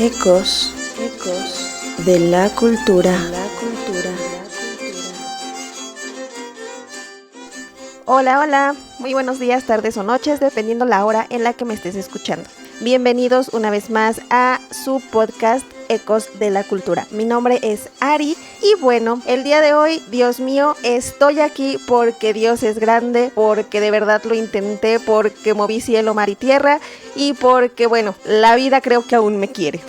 Ecos de la cultura. Hola, muy buenos días, tardes o noches, dependiendo la hora en la que me estés escuchando. Bienvenidos una vez más a su podcast Ecos de la Cultura. Mi nombre es Ari y bueno, el día de hoy, Dios mío, estoy aquí porque Dios es grande, porque de verdad lo intenté, porque moví cielo, mar y tierra y porque, bueno, la vida creo que aún me quiere.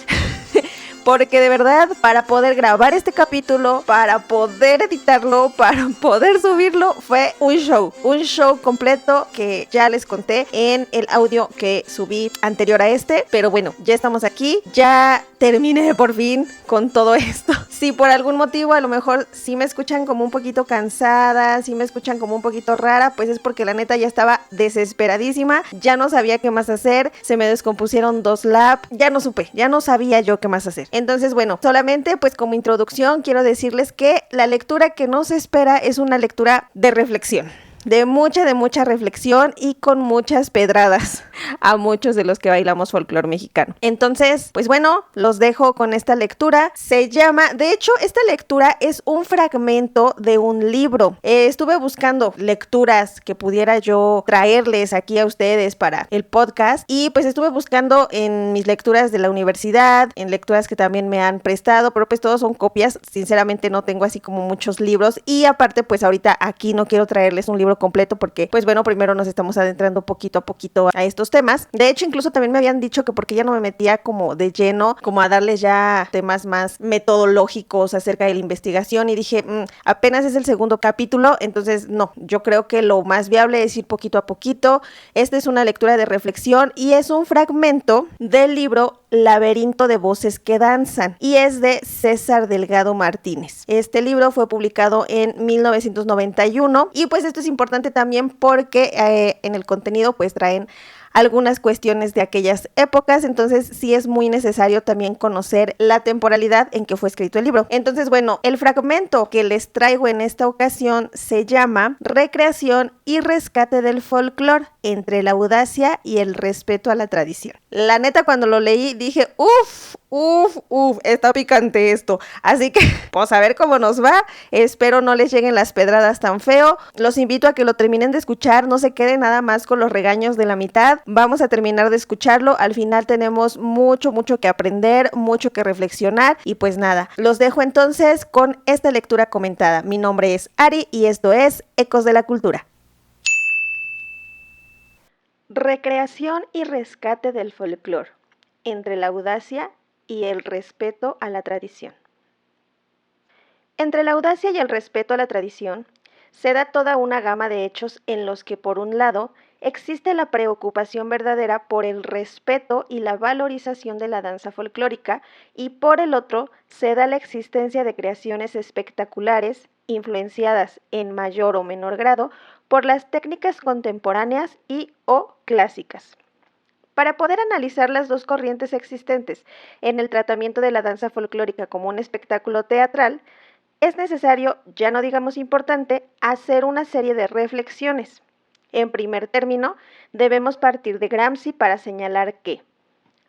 Porque de verdad, para poder grabar este capítulo, para poder editarlo, para poder subirlo, fue un show completo que ya les conté en el audio que subí anterior a este. Pero bueno, ya estamos aquí, ya terminé por fin con todo esto. Si por algún motivo a lo mejor sí me escuchan como un poquito cansada, sí me escuchan como un poquito rara, pues es porque la neta ya estaba desesperadísima, ya no sabía qué más hacer, se me descompusieron 2 labs, ya no sabía yo qué más hacer. Entonces, bueno, solamente pues como introducción quiero decirles que la lectura que nos espera es una lectura de reflexión. De mucha reflexión y con muchas pedradas a muchos de los que bailamos folclore mexicano. Entonces, pues bueno, los dejo con esta lectura. Se llama, de hecho, esta lectura es un fragmento de un libro. Estuve buscando lecturas que pudiera yo traerles aquí a ustedes para el podcast y pues estuve buscando en mis lecturas de la universidad, en lecturas que también me han prestado, pero pues todos son copias. Sinceramente no tengo así como muchos libros y aparte pues ahorita aquí no quiero traerles un libro completo porque pues bueno, primero nos estamos adentrando poquito a poquito a estos temas. De hecho, incluso también me habían dicho que porque ya no me metía como de lleno, como a darles ya temas más metodológicos acerca de la investigación y dije, apenas es el segundo capítulo, entonces no, yo creo que lo más viable es ir poquito a poquito. Esta es una lectura de reflexión y es un fragmento del libro Laberinto de voces que danzan y es de César Delgado Martínez. Este libro fue publicado en 1991 y pues esto es importante también porque en el contenido pues traen algunas cuestiones de aquellas épocas, entonces sí es muy necesario también conocer la temporalidad en que fue escrito el libro. Entonces, bueno, el fragmento que les traigo en esta ocasión se llama Recreación y rescate del folclore entre la audacia y el respeto a la tradición. La neta, cuando lo leí dije, está picante esto. Así que, pues a ver cómo nos va. Espero no les lleguen las pedradas tan feo. Los invito a que lo terminen de escuchar, no se queden nada más con los regaños de la mitad. Vamos a terminar de escucharlo. Al final tenemos mucho que aprender, mucho que reflexionar. Y pues nada, los dejo entonces con esta lectura comentada. Mi nombre es Ari y esto es Ecos de la Cultura. Recreación y rescate del folclore entre la audacia y el respeto a la tradición. Entre la audacia y el respeto a la tradición se da toda una gama de hechos en los que, por un lado, existe la preocupación verdadera por el respeto y la valorización de la danza folclórica y por el otro se da la existencia de creaciones espectaculares influenciadas en mayor o menor grado por las técnicas contemporáneas y o clásicas. Para poder analizar las dos corrientes existentes en el tratamiento de la danza folclórica como un espectáculo teatral, es necesario, ya no digamos importante, hacer una serie de reflexiones. En primer término, debemos partir de Gramsci para señalar que,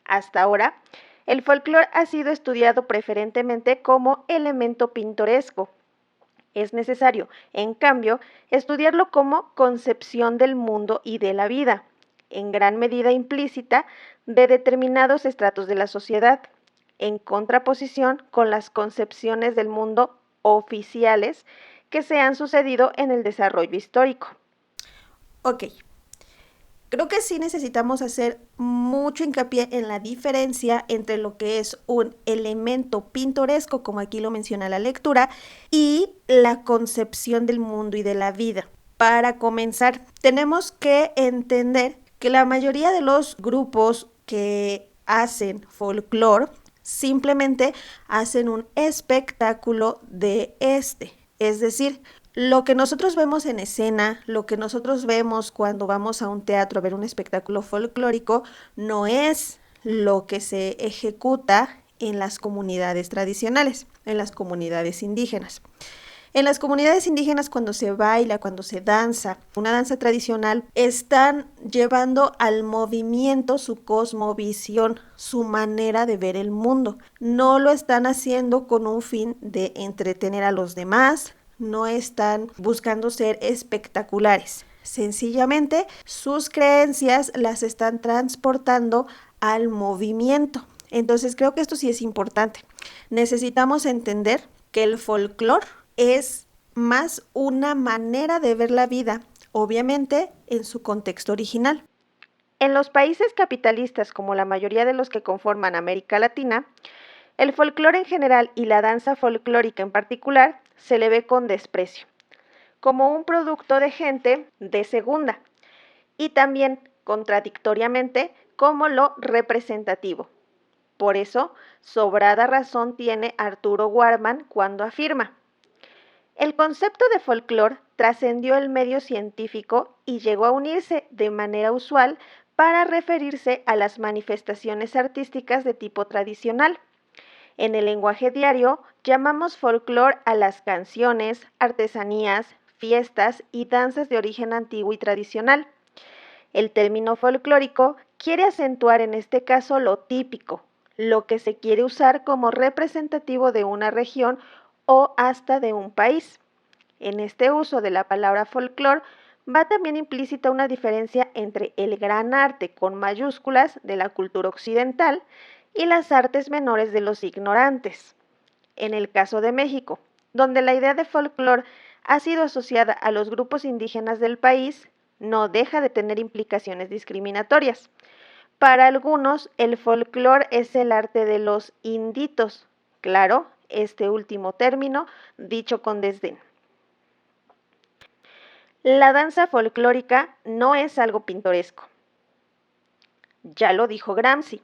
hasta ahora, el folclore ha sido estudiado preferentemente como elemento pintoresco. Es necesario, en cambio, estudiarlo como concepción del mundo y de la vida, en gran medida implícita, de determinados estratos de la sociedad, en contraposición con las concepciones del mundo oficiales que se han sucedido en el desarrollo histórico. Ok, creo que sí necesitamos hacer mucho hincapié en la diferencia entre lo que es un elemento pintoresco, como aquí lo menciona la lectura, y la concepción del mundo y de la vida. Para comenzar, tenemos que entender que la mayoría de los grupos que hacen folclore simplemente hacen un espectáculo de este. Es decir, lo que nosotros vemos en escena, lo que nosotros vemos cuando vamos a un teatro a ver un espectáculo folclórico, no es lo que se ejecuta en las comunidades tradicionales, en las comunidades indígenas. En las comunidades indígenas, cuando se baila, cuando se danza, una danza tradicional, están llevando al movimiento su cosmovisión, su manera de ver el mundo. No lo están haciendo con un fin de entretener a los demás, no están buscando ser espectaculares. Sencillamente, sus creencias las están transportando al movimiento. Entonces, creo que esto sí es importante. Necesitamos entender que el folclore es más una manera de ver la vida, obviamente en su contexto original. En los países capitalistas, como la mayoría de los que conforman América Latina, el folclore en general y la danza folclórica en particular se le ve con desprecio, como un producto de gente de segunda, y también, contradictoriamente, como lo representativo. Por eso, sobrada razón tiene Arturo Warman cuando afirma: el concepto de folclore trascendió el medio científico y llegó a unirse de manera usual para referirse a las manifestaciones artísticas de tipo tradicional. En el lenguaje diario llamamos folclore a las canciones, artesanías, fiestas y danzas de origen antiguo y tradicional. El término folclórico quiere acentuar en este caso lo típico, lo que se quiere usar como representativo de una región o hasta de un país. En este uso de la palabra folclore va también implícita una diferencia entre el gran arte con mayúsculas de la cultura occidental y las artes menores de los ignorantes. En el caso de México, donde la idea de folclore ha sido asociada a los grupos indígenas del país, no deja de tener implicaciones discriminatorias. Para algunos, el folclore es el arte de los inditos. Claro, este último término dicho con desdén. La danza folclórica no es algo pintoresco. Ya lo dijo Gramsci.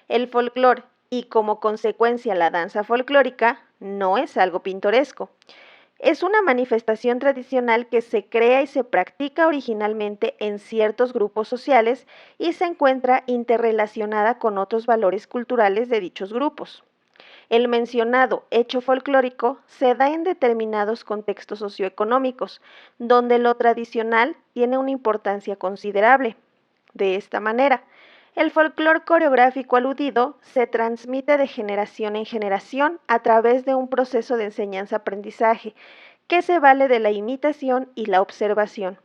El folclore y como consecuencia la danza folclórica no es algo pintoresco. Es una manifestación tradicional que se crea y se practica originalmente en ciertos grupos sociales y se encuentra interrelacionada con otros valores culturales de dichos grupos. El mencionado hecho folclórico se da en determinados contextos socioeconómicos, donde lo tradicional tiene una importancia considerable. De esta manera, el folclore coreográfico aludido se transmite de generación en generación a través de un proceso de enseñanza-aprendizaje que se vale de la imitación y la observación.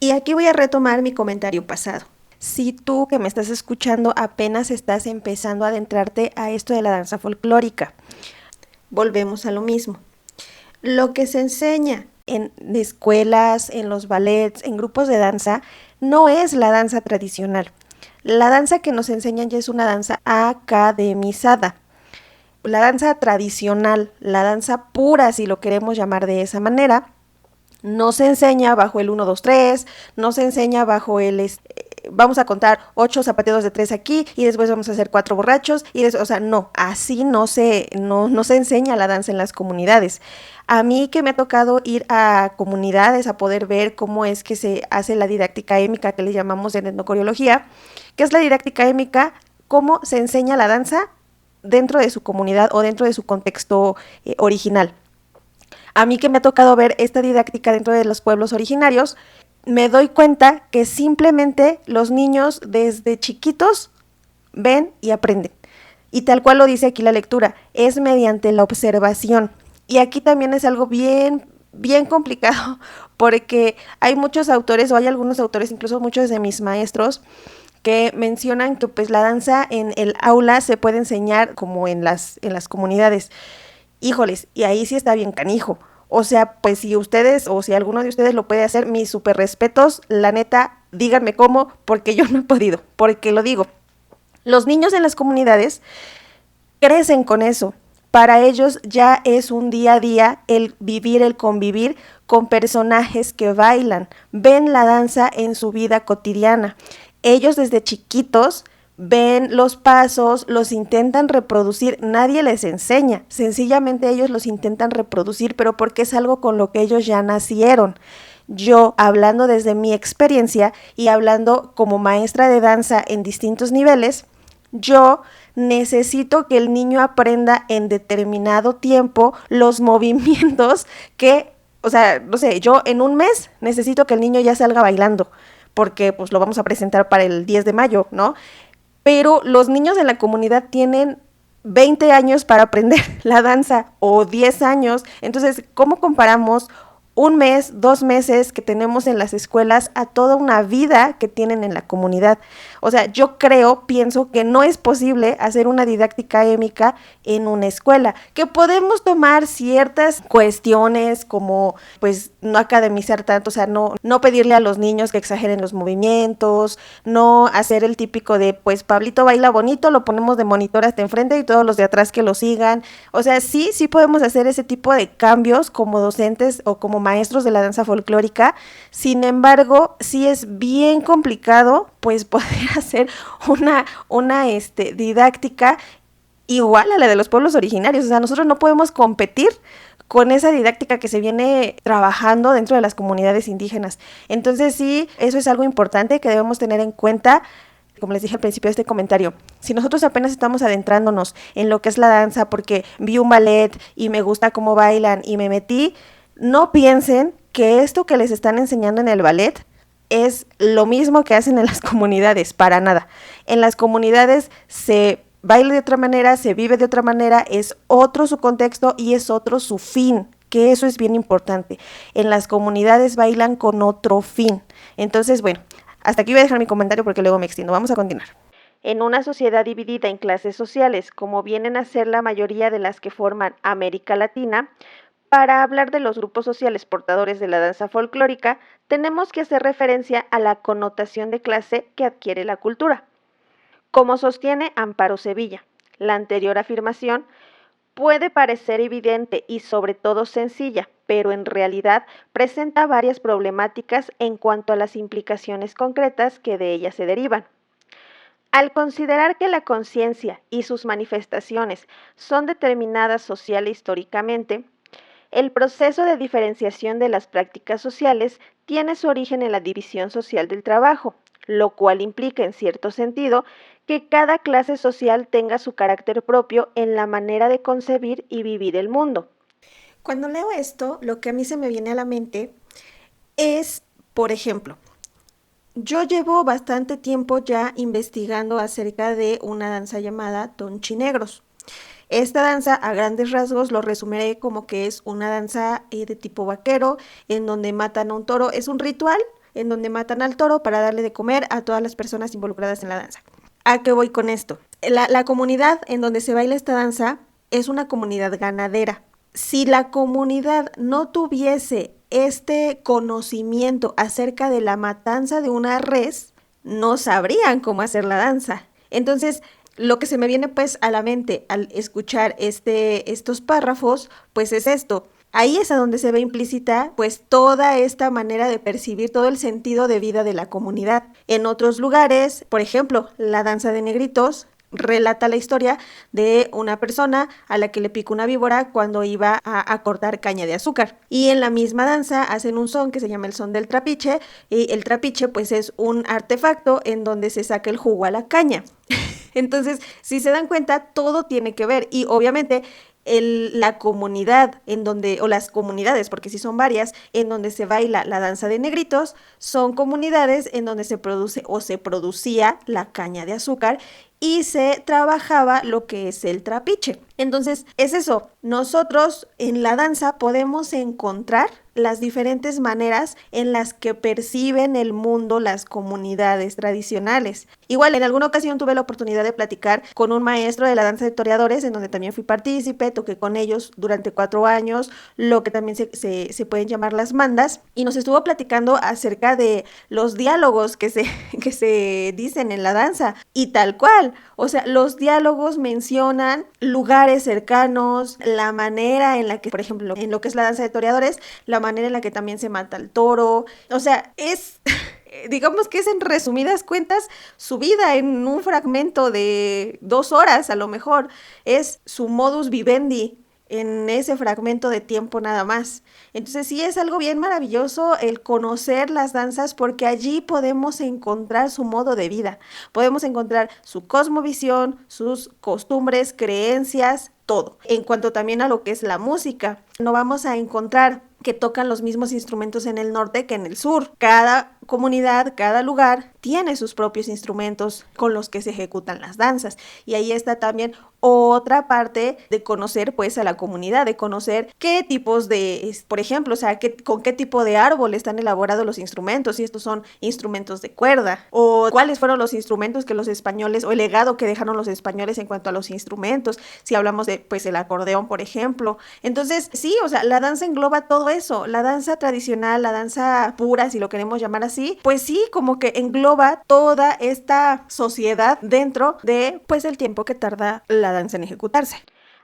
Y aquí voy a retomar mi comentario pasado. Si tú que me estás escuchando apenas estás empezando a adentrarte a esto de la danza folclórica, volvemos a lo mismo. Lo que se enseña en escuelas, en los ballets, en grupos de danza, no es la danza tradicional. La danza que nos enseñan ya es una danza academizada. La danza tradicional, la danza pura, si lo queremos llamar de esa manera, no se enseña bajo el 1, 2, 3, no se enseña bajo el vamos a contar 8 zapateados de 3 aquí y después vamos a hacer 4 borrachos y o sea, no, así no se enseña la danza en las comunidades. A mí que me ha tocado ir a comunidades a poder ver cómo es que se hace la didáctica émica que le llamamos en etnocoreología, que es la didáctica émica, cómo se enseña la danza dentro de su comunidad o dentro de su contexto original. A mí que me ha tocado ver esta didáctica dentro de los pueblos originarios, me doy cuenta que simplemente los niños desde chiquitos ven y aprenden. Y tal cual lo dice aquí la lectura, es mediante la observación. Y aquí también es algo bien complicado, porque hay muchos autores, o hay algunos autores, incluso muchos de mis maestros, que mencionan que pues la danza en el aula se puede enseñar como en las comunidades. Híjoles, y ahí sí está bien canijo. O sea, pues si ustedes o si alguno de ustedes lo puede hacer, mis súper respetos, la neta, díganme cómo, porque yo no he podido, porque lo digo. Los niños en las comunidades crecen con eso. Para ellos ya es un día a día el vivir, el convivir con personajes que bailan, ven la danza en su vida cotidiana. Ellos desde chiquitos ven los pasos, los intentan reproducir, nadie les enseña, sencillamente ellos los intentan reproducir, pero porque es algo con lo que ellos ya nacieron. Yo, hablando desde mi experiencia y hablando como maestra de danza en distintos niveles, yo necesito que el niño aprenda en determinado tiempo los movimientos que, o sea, no sé, yo en un mes necesito que el niño ya salga bailando, porque pues lo vamos a presentar para el 10 de mayo, ¿no? Pero los niños de la comunidad tienen 20 años para aprender la danza o 10 años. Entonces, ¿cómo comparamos un mes, 2 meses que tenemos en las escuelas a toda una vida que tienen en la comunidad? O sea, yo pienso que no es posible hacer una didáctica émica en una escuela, que podemos tomar ciertas cuestiones como, pues, no academizar tanto, o sea, no pedirle a los niños que exageren los movimientos, no hacer el típico de, pues, Pablito baila bonito, lo ponemos de monitor hasta enfrente y todos los de atrás que lo sigan. O sea, sí podemos hacer ese tipo de cambios como docentes o como maestros de la danza folclórica. Sin embargo, sí es bien complicado pues poder hacer una didáctica igual a la de los pueblos originarios. O sea, nosotros no podemos competir con esa didáctica que se viene trabajando dentro de las comunidades indígenas. Entonces sí, eso es algo importante que debemos tener en cuenta. Como les dije al principio de este comentario, si nosotros apenas estamos adentrándonos en lo que es la danza porque vi un ballet y me gusta cómo bailan y me metí, no piensen que esto que les están enseñando en el ballet es lo mismo que hacen en las comunidades, para nada. En las comunidades se baila de otra manera, se vive de otra manera, es otro su contexto y es otro su fin, que eso es bien importante. En las comunidades bailan con otro fin. Entonces, bueno, hasta aquí voy a dejar mi comentario porque luego me extiendo. Vamos a continuar. En una sociedad dividida en clases sociales, como vienen a ser la mayoría de las que forman América Latina, para hablar de los grupos sociales portadores de la danza folclórica, tenemos que hacer referencia a la connotación de clase que adquiere la cultura. Como sostiene Amparo Sevilla, la anterior afirmación puede parecer evidente y sobre todo sencilla, pero en realidad presenta varias problemáticas en cuanto a las implicaciones concretas que de ella se derivan. Al considerar que la conciencia y sus manifestaciones son determinadas social e históricamente, el proceso de diferenciación de las prácticas sociales tiene su origen en la división social del trabajo, lo cual implica en cierto sentido que cada clase social tenga su carácter propio en la manera de concebir y vivir el mundo. Cuando leo esto, lo que a mí se me viene a la mente es, por ejemplo, yo llevo bastante tiempo ya investigando acerca de una danza llamada Tonchinegros. Esta danza, a grandes rasgos, lo resumiré como que es una danza de tipo vaquero, en donde matan a un toro. Es un ritual en donde matan al toro para darle de comer a todas las personas involucradas en la danza. ¿A qué voy con esto? La comunidad en donde se baila esta danza es una comunidad ganadera. Si la comunidad no tuviese este conocimiento acerca de la matanza de una res, no sabrían cómo hacer la danza. Entonces, lo que se me viene pues a la mente al escuchar estos párrafos, pues es esto. Ahí es a donde se ve implícita pues toda esta manera de percibir todo el sentido de vida de la comunidad. En otros lugares, por ejemplo, la danza de negritos relata la historia de una persona a la que le picó una víbora cuando iba a cortar caña de azúcar. Y en la misma danza hacen un son que se llama el son del trapiche, y el trapiche pues es un artefacto en donde se saca el jugo a la caña. Entonces, si se dan cuenta, todo tiene que ver y obviamente la comunidad en donde, o las comunidades, porque sí son varias, en donde se baila la danza de negritos, son comunidades en donde se produce o se producía la caña de azúcar y se trabajaba lo que es el trapiche. Entonces, es eso, nosotros en la danza podemos encontrar las diferentes maneras en las que perciben el mundo las comunidades tradicionales. Igual, en alguna ocasión tuve la oportunidad de platicar con un maestro de la danza de toreadores, en donde también fui partícipe, toqué con ellos durante 4 años, lo que también se pueden llamar las mandas, y nos estuvo platicando acerca de los diálogos que se dicen en la danza, y tal cual, o sea, los diálogos mencionan lugares cercanos, la manera en la que, por ejemplo, en lo que es la danza de toreadores, la manera en la que también se mata al toro, o sea, es... digamos que es en resumidas cuentas su vida en un fragmento de 2 horas a lo mejor, es su modus vivendi en ese fragmento de tiempo nada más. Entonces sí es algo bien maravilloso el conocer las danzas porque allí podemos encontrar su modo de vida, podemos encontrar su cosmovisión, sus costumbres, creencias, todo. En cuanto también a lo que es la música, no vamos a encontrar que tocan los mismos instrumentos en el norte que en el sur. Cada comunidad, cada lugar tiene sus propios instrumentos con los que se ejecutan las danzas. Y ahí está también otra parte de conocer pues a la comunidad, de conocer qué tipos de, por ejemplo, o sea, con qué tipo de árbol están elaborados los instrumentos, si estos son instrumentos de cuerda, o cuáles fueron los instrumentos que los españoles, o el legado que dejaron los españoles en cuanto a los instrumentos, si hablamos de pues el acordeón, por ejemplo. Entonces, sí, o sea, la danza engloba todo eso, la danza tradicional, la danza pura, si lo queremos llamar así, pues sí, como que engloba toda esta sociedad dentro de pues el tiempo que tarda la danza en ejecutarse.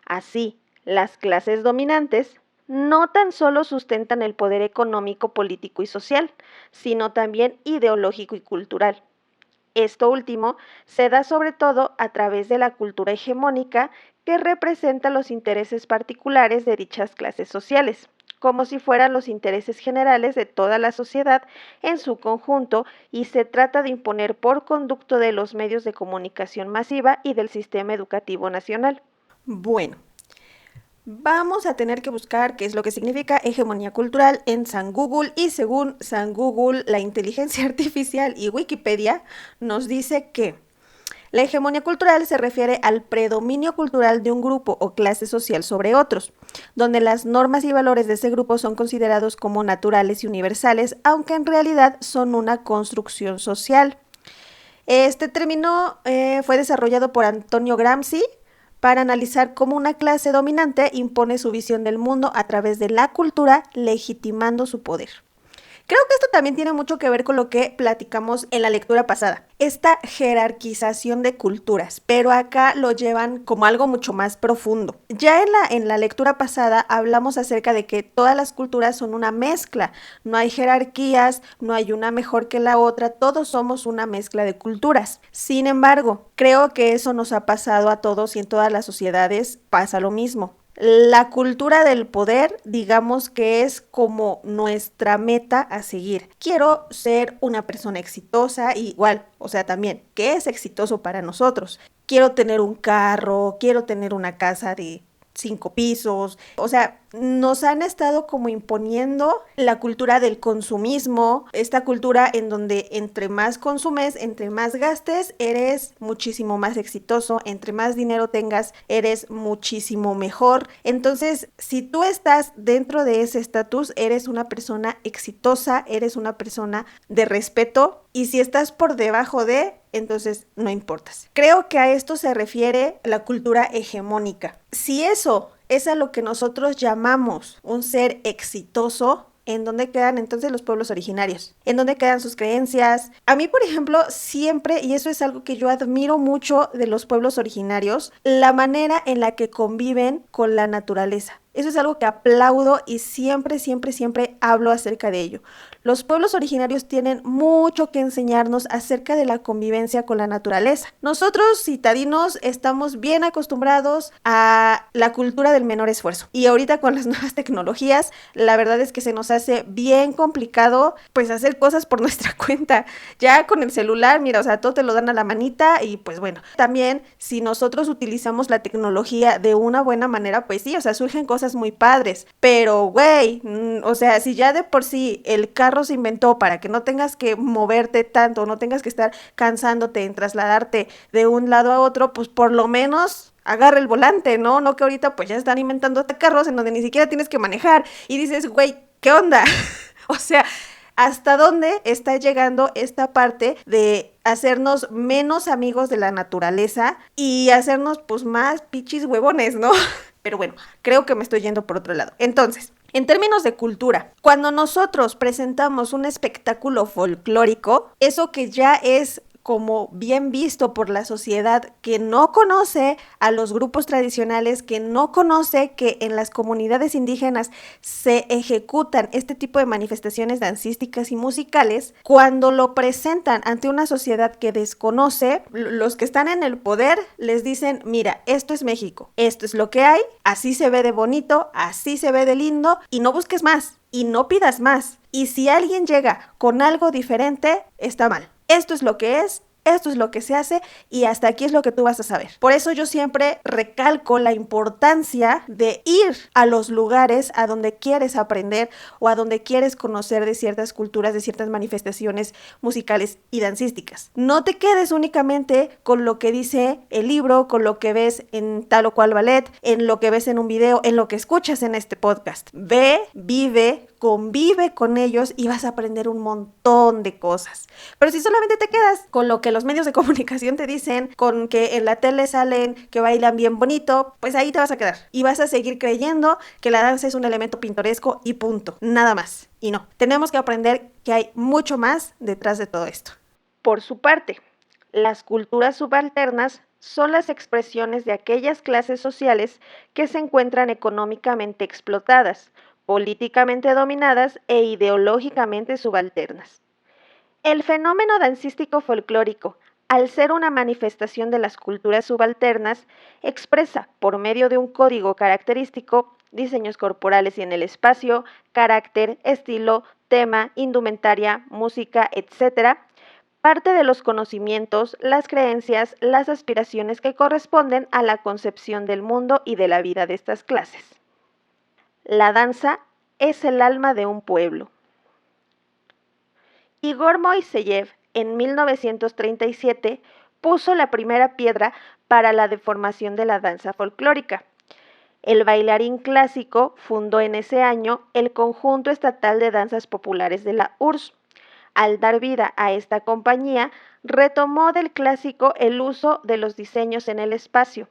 Así, las clases dominantes no tan solo sustentan el poder económico, político y social, sino también ideológico y cultural. Esto último se da sobre todo a través de la cultura hegemónica que representa los intereses particulares de dichas clases sociales, como si fueran los intereses generales de toda la sociedad en su conjunto, y se trata de imponer por conducto de los medios de comunicación masiva y del sistema educativo nacional. Bueno, vamos a tener que buscar qué es lo que significa hegemonía cultural en San Google, y según San Google, la inteligencia artificial y Wikipedia nos dice que la hegemonía cultural se refiere al predominio cultural de un grupo o clase social sobre otros, donde las normas y valores de ese grupo son considerados como naturales y universales, aunque en realidad son una construcción social. Este término fue desarrollado por Antonio Gramsci para analizar cómo una clase dominante impone su visión del mundo a través de la cultura, legitimando su poder. Creo que esto también tiene mucho que ver con lo que platicamos en la lectura pasada, esta jerarquización de culturas, pero acá lo llevan como algo mucho más profundo. Ya en la lectura pasada hablamos acerca de que todas las culturas son una mezcla, no hay jerarquías, no hay una mejor que la otra, todos somos una mezcla de culturas. Sin embargo, creo que eso nos ha pasado a todos y en todas las sociedades pasa lo mismo. La cultura del poder, digamos que es como nuestra meta a seguir. Quiero ser una persona exitosa, igual, o sea, también, ¿qué es exitoso para nosotros? Quiero tener un carro, quiero tener una casa de 5 pisos, o sea, nos han estado como imponiendo la cultura del consumismo, esta cultura en donde entre más consumes, entre más gastes, eres muchísimo más exitoso, entre más dinero tengas, eres muchísimo mejor. Entonces, si tú estás dentro de ese estatus, eres una persona exitosa, eres una persona de respeto, y si estás por debajo de, entonces no importas. Creo que a esto se refiere la cultura hegemónica. Si eso es a lo que nosotros llamamos un ser exitoso, ¿en dónde quedan entonces los pueblos originarios? ¿En dónde quedan sus creencias? A mí, por ejemplo, siempre, y eso es algo que yo admiro mucho de los pueblos originarios, la manera en la que conviven con la naturaleza. Eso es algo que aplaudo y siempre hablo acerca de ello. Los pueblos originarios tienen mucho que enseñarnos acerca de la convivencia con la naturaleza. Nosotros, citadinos, estamos bien acostumbrados a la cultura del menor esfuerzo. Y ahorita con las nuevas tecnologías, la verdad es que se nos hace bien complicado pues hacer cosas por nuestra cuenta. Ya con el celular, mira, o sea, todo te lo dan a la manita y pues bueno. También si nosotros utilizamos la tecnología de una buena manera, pues sí, o sea, surgen cosas muy padres, pero güey, o sea, si ya de por sí el carro se inventó para que no tengas que moverte tanto, no tengas que estar cansándote en trasladarte de un lado a otro, pues por lo menos agarra el volante, ¿no? No que ahorita pues ya están inventando carros en donde ni siquiera tienes que manejar y dices, güey, ¿qué onda? O sea, ¿hasta dónde está llegando esta parte de hacernos menos amigos de la naturaleza y hacernos pues más pichis huevones, ¿no? Pero bueno, creo que me estoy yendo por otro lado. Entonces, en términos de cultura, cuando nosotros presentamos un espectáculo folclórico, eso que ya es como bien visto por la sociedad que no conoce a los grupos tradicionales, que no conoce que en las comunidades indígenas se ejecutan este tipo de manifestaciones dancísticas y musicales, cuando lo presentan ante una sociedad que desconoce, los que están en el poder les dicen, mira, esto es México, esto es lo que hay, así se ve de bonito, así se ve de lindo, y no busques más, y no pidas más. Y si alguien llega con algo diferente, está mal. Esto es lo que es, esto es lo que se hace y hasta aquí es lo que tú vas a saber. Por eso yo siempre recalco la importancia de ir a los lugares a donde quieres aprender o a donde quieres conocer de ciertas culturas, de ciertas manifestaciones musicales y dancísticas. No te quedes únicamente con lo que dice el libro, con lo que ves en tal o cual ballet, en lo que ves en un video, en lo que escuchas en este podcast. Ve, vive, convive con ellos y vas a aprender un montón de cosas. Pero si solamente te quedas con lo que los medios de comunicación te dicen, con que en la tele salen que bailan bien bonito, pues ahí te vas a quedar. Y vas a seguir creyendo que la danza es un elemento pintoresco y punto. Nada más. Y no. Tenemos que aprender que hay mucho más detrás de todo esto. Por su parte, las culturas subalternas son las expresiones de aquellas clases sociales que se encuentran económicamente explotadas, políticamente dominadas e ideológicamente subalternas. El fenómeno dancístico folclórico, al ser una manifestación de las culturas subalternas, expresa, por medio de un código característico, diseños corporales y en el espacio, carácter, estilo, tema, indumentaria, música, etc., parte de los conocimientos, las creencias, las aspiraciones que corresponden a la concepción del mundo y de la vida de estas clases. La danza es el alma de un pueblo. Igor Moiseyev, en 1937, puso la primera piedra para la deformación de la danza folclórica. El bailarín clásico fundó en ese año el Conjunto Estatal de Danzas Populares de la URSS. Al dar vida a esta compañía, retomó del clásico el uso de los diseños en el espacio,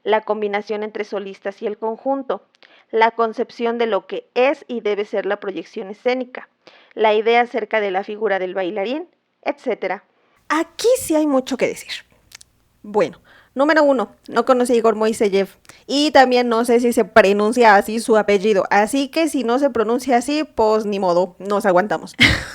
la combinación entre solistas y el conjunto, la concepción de lo que es y debe ser la proyección escénica, la idea acerca de la figura del bailarín, etc. Aquí sí hay mucho que decir. Bueno, número 1, no conocí a Igor Moiseyev y también no sé si se pronuncia así su apellido, así que si no se pronuncia así, pues ni modo, nos aguantamos,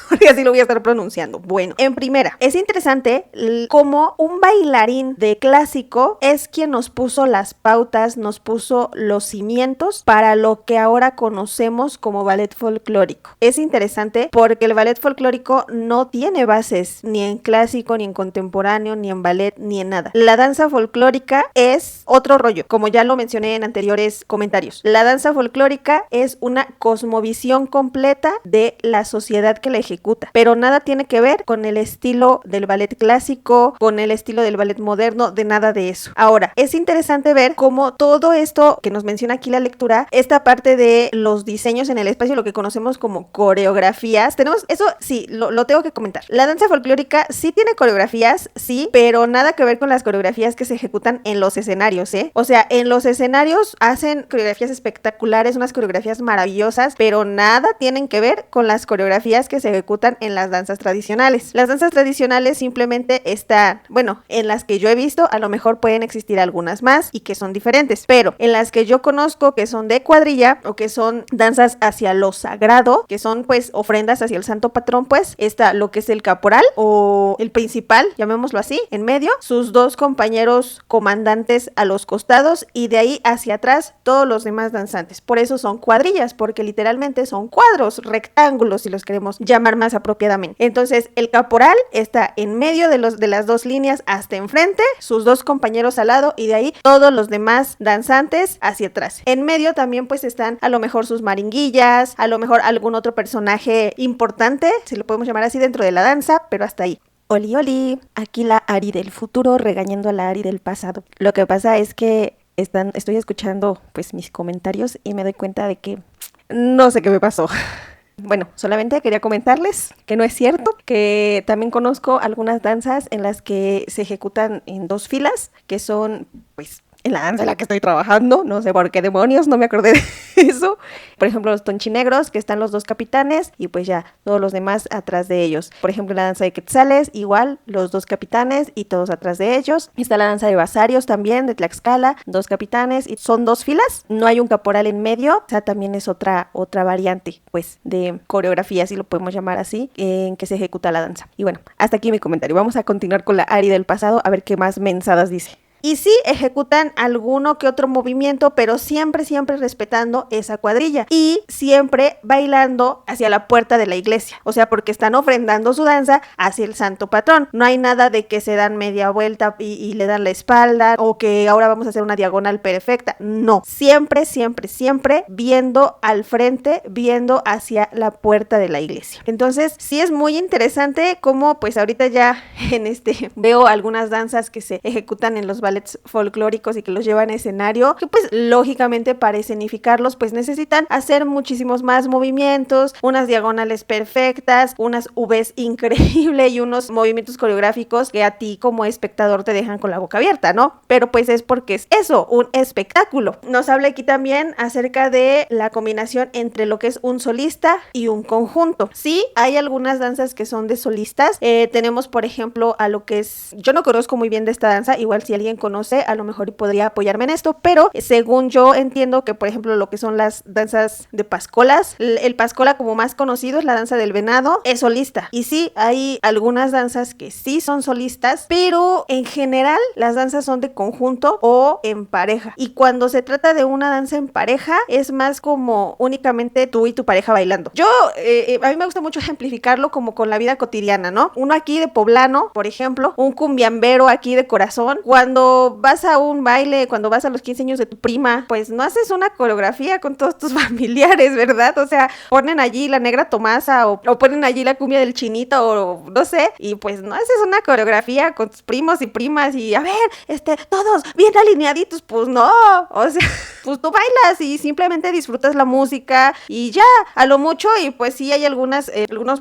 porque así lo voy a estar pronunciando. Bueno, en primera, es interesante cómo un bailarín de clásico es quien nos puso las pautas, nos puso los cimientos para lo que ahora conocemos como ballet folclórico. Es interesante porque el ballet folclórico no tiene bases ni en clásico, ni en contemporáneo, ni en ballet, ni en nada. La danza folclórica es otro rollo, como ya lo mencioné en anteriores comentarios. La danza folclórica es una cosmovisión completa de la sociedad que la ejecuta, pero nada tiene que ver con el estilo del ballet clásico, con el estilo del ballet moderno, de nada de eso. Ahora, es interesante ver cómo todo esto que nos menciona aquí la lectura, esta parte de los diseños en el espacio, lo que conocemos como coreografías, tenemos, eso sí, lo tengo que comentar. La danza folclórica sí tiene coreografías, sí, pero nada que ver con las coreografías que se ejecutan en los escenarios, ¿eh? O sea, en los escenarios hacen coreografías espectaculares, unas coreografías maravillosas, pero nada tienen que ver con las coreografías que se ejecutan en las danzas tradicionales. Las danzas tradicionales simplemente están, bueno, en las que yo he visto, a lo mejor pueden existir algunas más y que son diferentes, pero en las que yo conozco que son de cuadrilla o que son danzas hacia lo sagrado, que son pues ofrendas hacia el santo patrón, pues está lo que es el caporal o el principal, llamémoslo así, en medio, sus dos compañeros comandantes a los costados y de ahí hacia atrás todos los demás danzantes. Por eso son cuadrillas, porque literalmente son cuadros, rectángulos, si los queremos llamar más apropiadamente. Entonces el caporal está en medio de las dos líneas hasta enfrente, sus dos compañeros al lado y de ahí todos los demás danzantes hacia atrás. En medio también pues están a lo mejor sus maringuillas, a lo mejor algún otro personaje importante, si lo podemos llamar así, dentro de la danza, pero hasta ahí. Oli, oli, aquí la Ari del futuro regañando a la Ari del pasado. Lo que pasa es que estoy escuchando pues mis comentarios y me doy cuenta de que no sé qué me pasó. Bueno, solamente quería comentarles que no es cierto, que también conozco algunas danzas en las que se ejecutan en dos filas, que son pues en la danza en la que estoy trabajando, no sé por qué demonios, no me acordé de eso. Por ejemplo, los tonchinegros, que están los 2 capitanes y pues ya todos los demás atrás de ellos. Por ejemplo, la danza de quetzales, igual, los 2 capitanes y todos atrás de ellos. Está la danza de basarios también, de Tlaxcala, 2 capitanes y son 2 filas. No hay un caporal en medio, o sea, también es otra variante, pues, de coreografía, si lo podemos llamar así, en que se ejecuta la danza. Y bueno, hasta aquí mi comentario. Vamos a continuar con la Ari del pasado, a ver qué más mensadas dice. Y sí, ejecutan alguno que otro movimiento, pero siempre respetando esa cuadrilla y siempre bailando hacia la puerta de la iglesia. O sea, porque están ofrendando su danza hacia el santo patrón. No hay nada de que se dan media vuelta y le dan la espalda o que ahora vamos a hacer una diagonal perfecta. No, siempre viendo al frente, viendo hacia la puerta de la iglesia. Entonces, sí es muy interesante cómo pues ahorita ya veo algunas danzas que se ejecutan en los ballets folclóricos y que los llevan a escenario, que pues lógicamente para escenificarlos pues necesitan hacer muchísimos más movimientos, unas diagonales perfectas, unas Vs increíbles y unos movimientos coreográficos que a ti como espectador te dejan con la boca abierta, ¿no? Pero pues es porque es eso, un espectáculo. Nos habla aquí también acerca de la combinación entre lo que es un solista y un conjunto. Sí, hay algunas danzas que son de solistas. Tenemos por ejemplo a lo que es, yo no conozco muy bien de esta danza, igual si alguien conoce, a lo mejor podría apoyarme en esto, pero según yo entiendo que por ejemplo lo que son las danzas de pascolas, el pascola como más conocido es la danza del venado, es solista. Y sí, hay algunas danzas que sí son solistas, pero en general las danzas son de conjunto o en pareja. Y cuando se trata de una danza en pareja, es más como únicamente tú y tu pareja bailando. Yo, a mí me gusta mucho ejemplificarlo como con la vida cotidiana, ¿no? Uno aquí de poblano, por ejemplo, un cumbiambero aquí de corazón, cuando vas a un baile, cuando vas a los 15 años de tu prima, pues no haces una coreografía con todos tus familiares, ¿verdad? O sea, ponen allí la negra Tomasa o ponen allí la cumbia del chinito o no sé, y pues no haces una coreografía con tus primos y primas y a ver, todos bien alineaditos, pues no, o sea, pues tú bailas y simplemente disfrutas la música y ya, a lo mucho, y pues sí hay algunos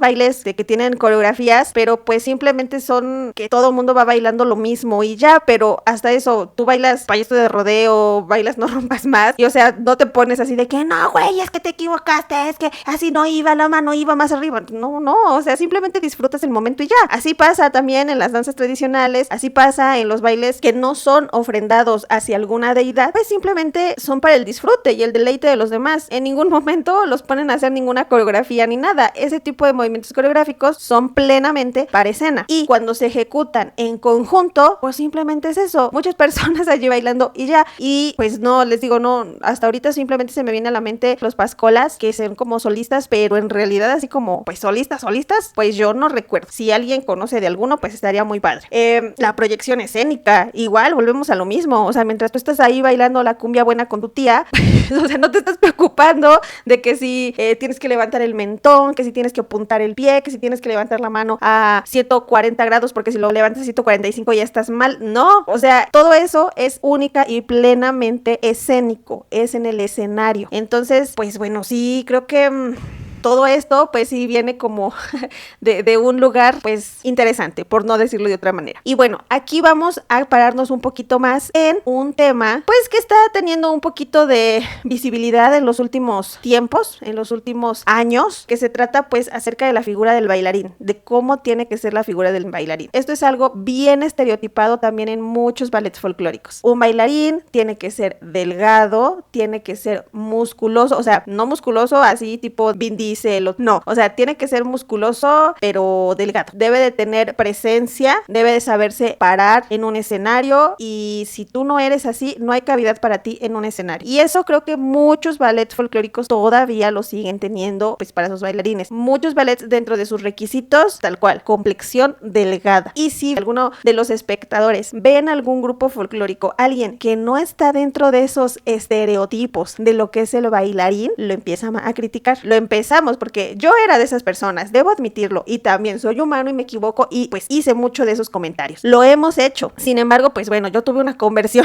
bailes que tienen coreografías, pero pues simplemente son que todo el mundo va bailando lo mismo y ya, pero hasta eso, tú bailas payaso de rodeo, bailas No Rompas Más, y o sea, no te pones así de que no, güey, es que te equivocaste, es que así no iba, la mano iba más arriba. No, o sea, simplemente disfrutas el momento y ya. Así pasa también en las danzas tradicionales, así pasa en los bailes que no son ofrendados hacia alguna deidad, pues simplemente son para el disfrute y el deleite de los demás. En ningún momento los ponen a hacer ninguna coreografía ni nada. Ese tipo de movimientos coreográficos son plenamente para escena. Y cuando se ejecutan en conjunto, pues simplemente es eso. Muchas personas allí bailando y ya. Y pues no, les digo, no, hasta ahorita simplemente se me viene a la mente los pascolas, que son como solistas, pero en realidad así como, pues solistas, pues yo no recuerdo. Si alguien conoce de alguno, pues estaría muy padre. La proyección escénica, igual, volvemos a lo mismo. O sea, mientras tú estás ahí bailando la cumbia buena con tu tía, o sea, no te estás preocupando de que si tienes que levantar el mentón, que si tienes que apuntar el pie, que si tienes que levantar la mano a 140 grados, porque si lo levantas a 145 ya estás mal. No, o sea, todo eso es única y plenamente escénico, es en el escenario. Entonces, pues bueno, sí, creo que todo esto pues sí viene como de un lugar pues interesante, por no decirlo de otra manera. Y bueno, aquí vamos a pararnos un poquito más en un tema pues que está teniendo un poquito de visibilidad en los últimos tiempos, en los últimos años, que se trata pues acerca de la figura del bailarín, de cómo tiene que ser la figura del bailarín. Esto es algo bien estereotipado también en muchos ballets folclóricos. Un bailarín tiene que ser delgado, tiene que ser musculoso, o sea, no musculoso así tipo Vin Diesel, no, o sea, tiene que ser musculoso pero delgado, debe de tener presencia, debe de saberse parar en un escenario, y si tú no eres así, no hay cavidad para ti en un escenario. Y eso creo que muchos ballets folclóricos todavía lo siguen teniendo pues para sus bailarines. Muchos ballets dentro de sus requisitos, tal cual, complexión delgada. Y si alguno de los espectadores ven algún grupo folclórico, alguien que no está dentro de esos estereotipos de lo que es el bailarín, lo empiezan a criticar, lo empezamos, porque yo era de esas personas, debo admitirlo, y también soy humano y me equivoco, y pues hice mucho de esos comentarios, lo hemos hecho. Sin embargo, pues bueno, yo tuve una conversión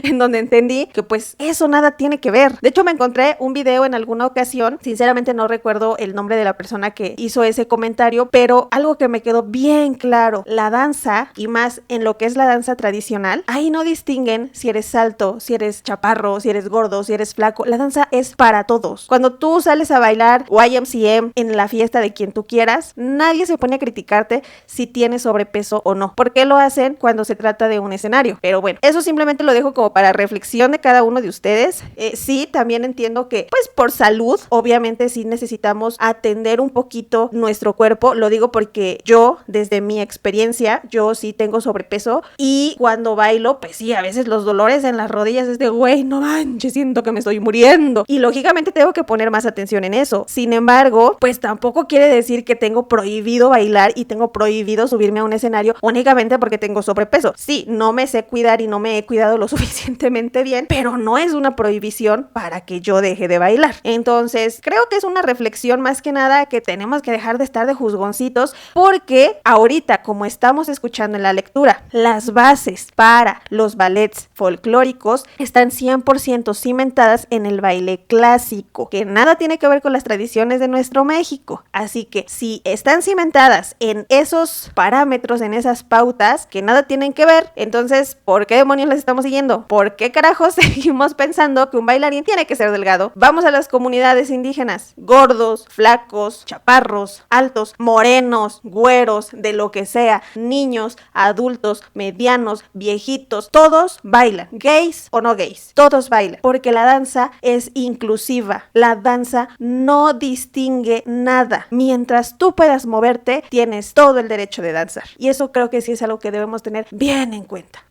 en donde entendí que pues eso nada tiene que ver. De hecho, me encontré un video en alguna ocasión, sinceramente no recuerdo el nombre de la persona que hizo ese comentario, pero algo que me quedó bien claro, la danza, y más en lo que es la danza tradicional, ahí no distinguen si eres alto, si eres chaparro, si eres gordo, si eres flaco. La danza es para todos. Cuando tú sales a bailar YMCA en la fiesta de quien tú quieras, nadie se pone a criticarte si tienes sobrepeso o no. ¿Por qué lo hacen cuando se trata de un escenario? Pero bueno, eso simplemente lo dejo como para reflexión de cada uno de ustedes. Sí, también entiendo que pues por salud, obviamente sí necesitamos atender un poquito nuestro cuerpo. Lo digo porque yo, desde mi experiencia, yo sí tengo sobrepeso y cuando bailo, pues sí, a veces los dolores en las rodillas es de, güey, no manches, siento que me estoy muriendo. Y lógicamente tengo que poner más atención en eso. Sin embargo, pues tampoco quiere decir que tengo prohibido bailar y tengo prohibido subirme a un escenario únicamente porque tengo sobrepeso. Sí, no me sé cuidar y no me he cuidado lo suficientemente bien, pero no es una prohibición para que yo deje de bailar. Entonces, creo que es una reflexión más que nada que tenemos que dejar de estar de juzgoncitos, porque ahorita, como estamos escuchando en la lectura, las bases para los ballets folclóricos están 100% cimentadas en el baile clásico, que nada tiene que ver con las tradiciones de nuestro México. Así que si están cimentadas en esos parámetros, en esas pautas que nada tienen que ver, entonces ¿por qué demonios las estamos siguiendo? ¿Por qué carajos seguimos pensando que un bailarín tiene que ser delgado? Vamos a las comunidades indígenas, gordos, flacos, chaparros, altos, morenos, güeros, de lo que sea, niños, adultos, medianos, viejitos, todos bailan, gays o no gays, todos bailan, porque la danza es inclusiva, la danza no distingue nada. Mientras tú puedas moverte, tienes todo el derecho de danzar, y eso creo que sí es algo que debemos tener bien en cuenta.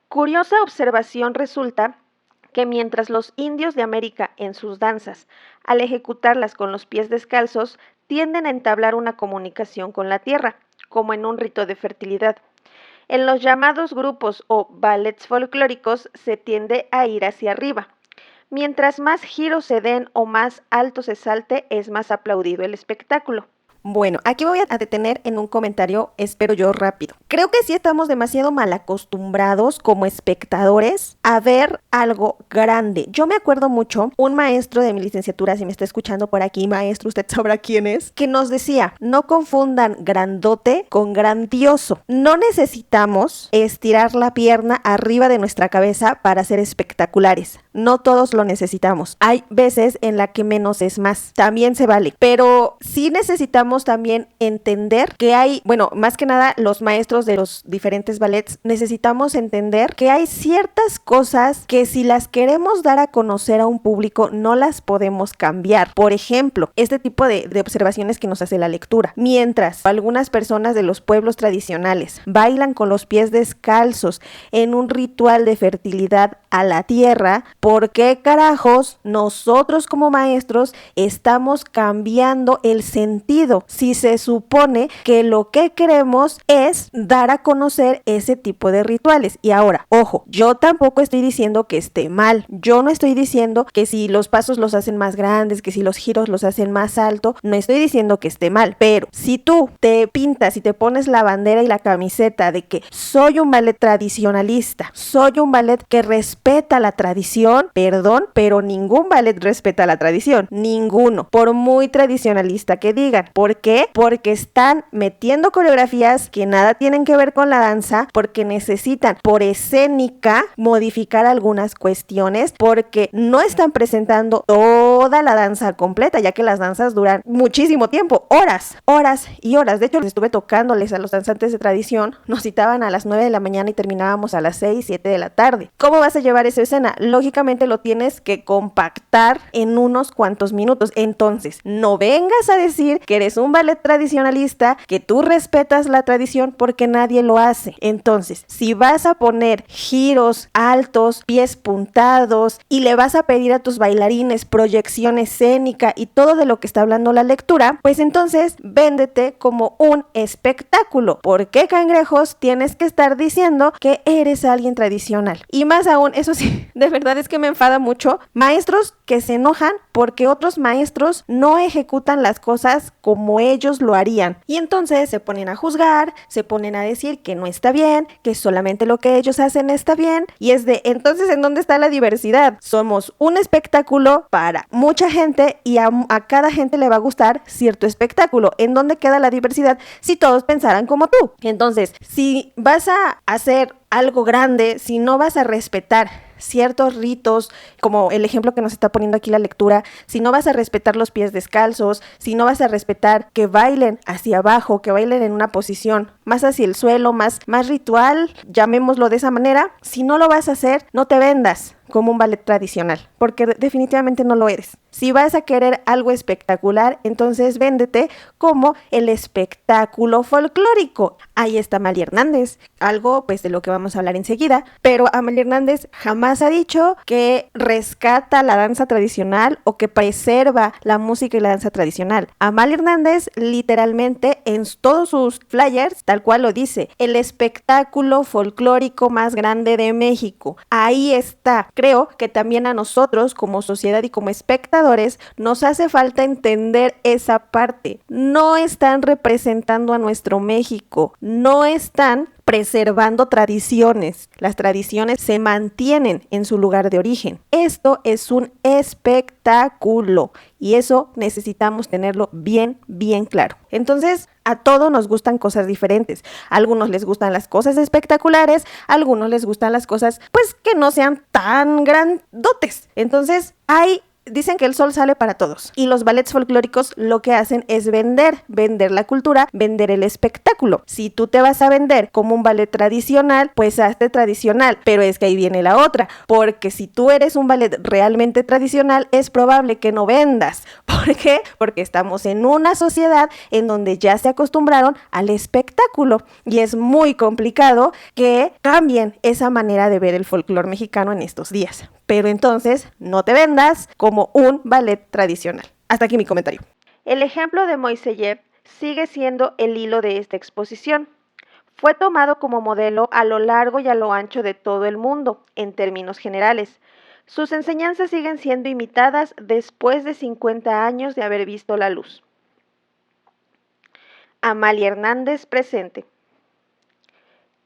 Curiosa observación resulta que mientras los indios de América en sus danzas, al ejecutarlas con los pies descalzos, tienden a entablar una comunicación con la tierra, como en un rito de fertilidad, en los llamados grupos o ballets folclóricos se tiende a ir hacia arriba. Mientras más giros se den o más alto se salte, es más aplaudido el espectáculo. Bueno, aquí voy a detener en un comentario, espero yo rápido. Creo que sí estamos demasiado mal acostumbrados como espectadores a ver algo grande. Yo me acuerdo mucho, un maestro de mi licenciatura, si me está escuchando por aquí, maestro, usted sabrá quién es, que nos decía, no confundan grandote con grandioso. No necesitamos estirar la pierna arriba de nuestra cabeza para ser espectaculares. No todos lo necesitamos. Hay veces en la que menos es más. También se vale. Pero sí necesitamos también entender que hay, bueno, más que nada los maestros de los diferentes ballets, necesitamos entender que hay ciertas cosas que si las queremos dar a conocer a un público no las podemos cambiar. Por ejemplo, este tipo de observaciones que nos hace la lectura. Mientras algunas personas de los pueblos tradicionales bailan con los pies descalzos en un ritual de fertilidad a la tierra, ¿por qué carajos nosotros como maestros estamos cambiando el sentido si se supone que lo que queremos es dar a conocer ese tipo de rituales? Y ahora, ojo, yo tampoco estoy diciendo que esté mal, yo no estoy diciendo que si los pasos los hacen más grandes, que si los giros los hacen más alto, no estoy diciendo que esté mal, pero si tú te pintas y te pones la bandera y la camiseta de que soy un ballet tradicionalista, soy un ballet que respeta la tradición, perdón, pero ningún ballet respeta la tradición, ninguno, por muy tradicionalista que digan. ¿Por qué? Porque están metiendo coreografías que nada tienen que ver con la danza, porque necesitan por escénica modificar algunas cuestiones, porque no están presentando toda la danza completa, ya que las danzas duran muchísimo tiempo, horas y horas. De hecho, estuve tocándoles a los danzantes de tradición, nos citaban a las 9 de la mañana y terminábamos a las 6, 7 de la tarde. ¿Cómo vas a llevar esa escena? Lógicamente lo tienes que compactar en unos cuantos minutos. Entonces, no vengas a decir que eres un ballet tradicionalista, que tú respetas la tradición, porque nadie lo hace. Entonces, si vas a poner giros altos, pies puntados y le vas a pedir a tus bailarines proyección escénica y todo de lo que está hablando la lectura, pues entonces véndete como un espectáculo. ¿Por qué, cangrejos, tienes que estar diciendo que eres alguien tradicional? Y más aún, eso sí, de verdad es que me enfada mucho. Maestros que se enojan porque otros maestros no ejecutan las cosas como ellos lo harían. Y entonces se ponen a juzgar, se ponen a decir que no está bien, que solamente lo que ellos hacen está bien. Y es de, entonces, ¿en dónde está la diversidad? Somos un espectáculo para mucha gente y a cada gente le va a gustar cierto espectáculo. ¿En dónde queda la diversidad si todos pensaran como tú? Entonces, si vas a hacer algo grande, si no vas a respetar ciertos ritos, como el ejemplo que nos está poniendo aquí la lectura, si no vas a respetar los pies descalzos, si no vas a respetar que bailen hacia abajo, que bailen en una posición más hacia el suelo, más ritual, llamémoslo de esa manera, si no lo vas a hacer, no te vendas como un ballet tradicional, porque definitivamente no lo eres. Si vas a querer algo espectacular, entonces véndete como el espectáculo folclórico. Ahí está Amalia Hernández, algo pues de lo que vamos a hablar enseguida, pero Amalia Hernández jamás ha dicho que rescata la danza tradicional o que preserva la música y la danza tradicional. Amalia Hernández literalmente en todos sus flyers, tal cual lo dice, el espectáculo folclórico más grande de México. Ahí está. Creo que también a nosotros como sociedad y como espectadores nos hace falta entender esa parte. No están representando a nuestro México, no están preservando tradiciones. Las tradiciones se mantienen en su lugar de origen. Esto es un espectáculo y eso necesitamos tenerlo bien claro. Entonces, a todos nos gustan cosas diferentes. A algunos les gustan las cosas espectaculares, a algunos les gustan las cosas pues que no sean tan grandotes. Entonces, dicen que el sol sale para todos y los ballets folclóricos lo que hacen es vender la cultura, vender el espectáculo. Si tú te vas a vender como un ballet tradicional, pues hazte tradicional, pero es que ahí viene la otra, porque si tú eres un ballet realmente tradicional, es probable que no vendas. ¿Por qué? Porque estamos en una sociedad en donde ya se acostumbraron al espectáculo y es muy complicado que cambien esa manera de ver el folclore mexicano en estos días. Pero entonces no te vendas como un ballet tradicional. Hasta aquí mi comentario. El ejemplo de Moiseyev sigue siendo el hilo de esta exposición. Fue tomado como modelo a lo largo y a lo ancho de todo el mundo, en términos generales. Sus enseñanzas siguen siendo imitadas después de 50 años de haber visto la luz. Amalia Hernández presente.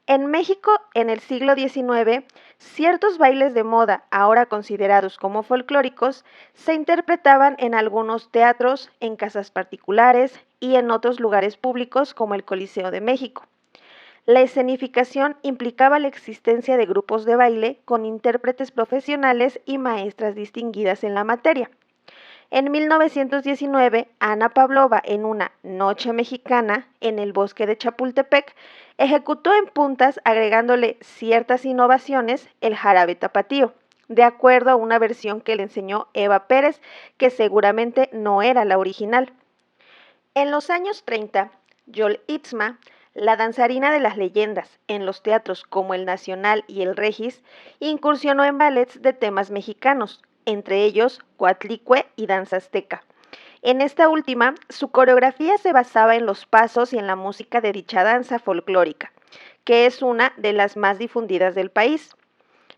En México, en el siglo XIX, ciertos bailes de moda, ahora considerados como folclóricos, se interpretaban en algunos teatros, en casas particulares y en otros lugares públicos como el Coliseo de México. La escenificación implicaba la existencia de grupos de baile con intérpretes profesionales y maestras distinguidas en la materia. En 1919, Ana Pavlova, en una Noche Mexicana en el bosque de Chapultepec, ejecutó en puntas, agregándole ciertas innovaciones, el jarabe tapatío, de acuerdo a una versión que le enseñó Eva Pérez, que seguramente no era la original. En los años 30, Yol Itzma, la danzarina de las leyendas en los teatros como el Nacional y el Regis, incursionó en ballets de temas mexicanos, entre ellos Coatlicue y danza azteca. En esta última, su coreografía se basaba en los pasos y en la música de dicha danza folclórica, que es una de las más difundidas del país.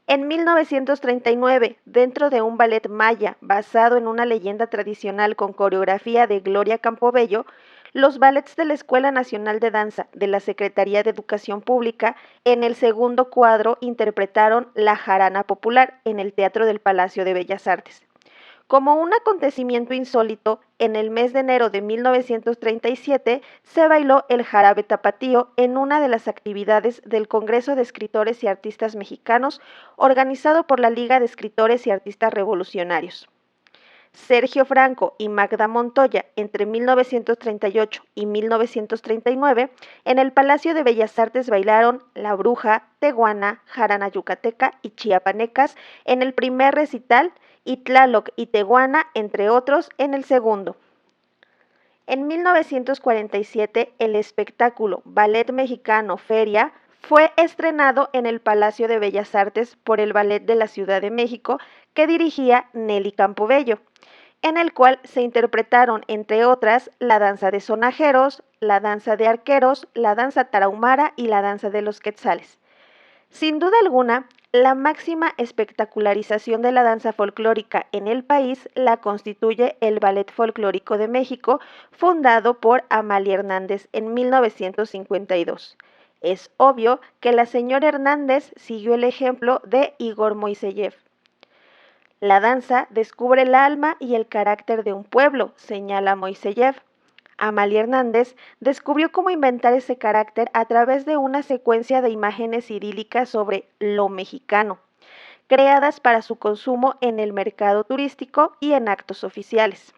En 1939, dentro de un ballet maya basado en una leyenda tradicional con coreografía de Gloria Campobello, los ballets de la Escuela Nacional de Danza de la Secretaría de Educación Pública en el segundo cuadro interpretaron La Jarana Popular en el Teatro del Palacio de Bellas Artes. Como un acontecimiento insólito, en el mes de enero de 1937 se bailó el jarabe tapatío en una de las actividades del Congreso de Escritores y Artistas Mexicanos organizado por la Liga de Escritores y Artistas Revolucionarios. Sergio Franco y Magda Montoya, entre 1938 y 1939, en el Palacio de Bellas Artes bailaron La Bruja, Tehuana, Jarana Yucateca y Chiapanecas en el primer recital y Tlaloc y Tehuana, entre otros, en el segundo. En 1947, el espectáculo Ballet Mexicano Feria fue estrenado en el Palacio de Bellas Artes por el Ballet de la Ciudad de México que dirigía Nelly Campobello, en el cual se interpretaron, entre otras, la danza de sonajeros, la danza de arqueros, la danza tarahumara y la danza de los quetzales. Sin duda alguna, La máxima espectacularización de la danza folclórica en el país la constituye el Ballet Folclórico de México, fundado por Amalia Hernández en 1952. Es obvio que la señora Hernández siguió el ejemplo de Igor Moiseyev. La danza descubre el alma y el carácter de un pueblo, señala Moiseyev. Amalia Hernández descubrió cómo inventar ese carácter a través de una secuencia de imágenes idílicas sobre lo mexicano, creadas para su consumo en el mercado turístico y en actos oficiales.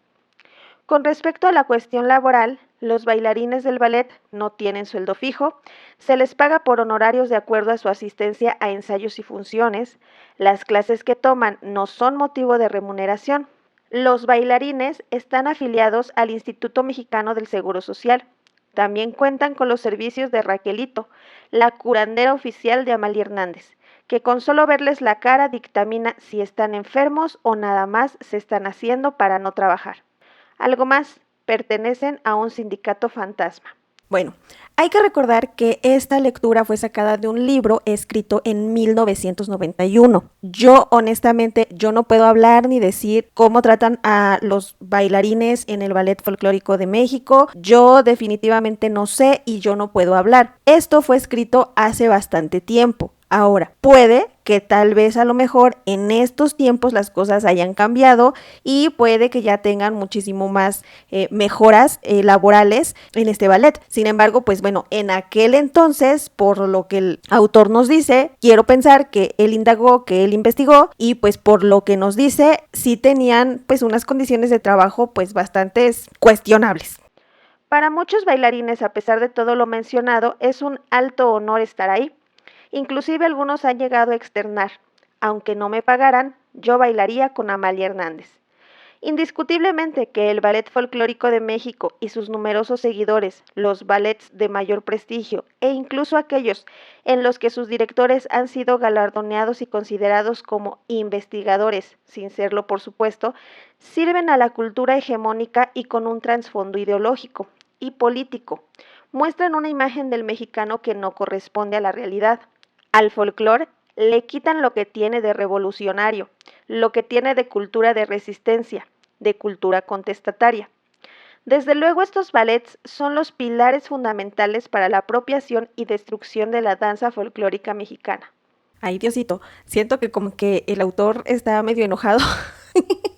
Con respecto a la cuestión laboral, los bailarines del ballet no tienen sueldo fijo, se les paga por honorarios de acuerdo a su asistencia a ensayos y funciones, las clases que toman no son motivo de remuneración. Los bailarines están afiliados al Instituto Mexicano del Seguro Social. También cuentan con los servicios de Raquelito, la curandera oficial de Amalia Hernández, que con solo verles la cara dictamina si están enfermos o nada más se están haciendo para no trabajar. Algo más, pertenecen a un sindicato fantasma. Bueno, hay que recordar que esta lectura fue sacada de un libro escrito en 1991. Yo, honestamente, no puedo hablar ni decir cómo tratan a los bailarines en el Ballet Folclórico de México. Yo definitivamente no sé y yo no puedo hablar. Esto fue escrito hace bastante tiempo. Ahora, puede que tal vez a lo mejor en estos tiempos las cosas hayan cambiado y puede que ya tengan muchísimo más mejoras laborales en este ballet. Sin embargo, pues bueno, en aquel entonces, por lo que el autor nos dice, quiero pensar que él indagó, que él investigó y pues por lo que nos dice, sí tenían pues unas condiciones de trabajo pues bastante cuestionables. Para muchos bailarines, a pesar de todo lo mencionado, es un alto honor estar ahí. Inclusive algunos han llegado a externar, aunque no me pagaran, yo bailaría con Amalia Hernández. Indiscutiblemente que el Ballet Folclórico de México y sus numerosos seguidores, los ballets de mayor prestigio e incluso aquellos en los que sus directores han sido galardoneados y considerados como investigadores, sin serlo por supuesto, sirven a la cultura hegemónica y con un trasfondo ideológico y político. Muestran una imagen del mexicano que no corresponde a la realidad. Al folclore le quitan lo que tiene de revolucionario, lo que tiene de cultura de resistencia, de cultura contestataria. Desde luego estos ballets son los pilares fundamentales para la apropiación y destrucción de la danza folclórica mexicana. Ay, Diosito, siento que como que el autor está medio enojado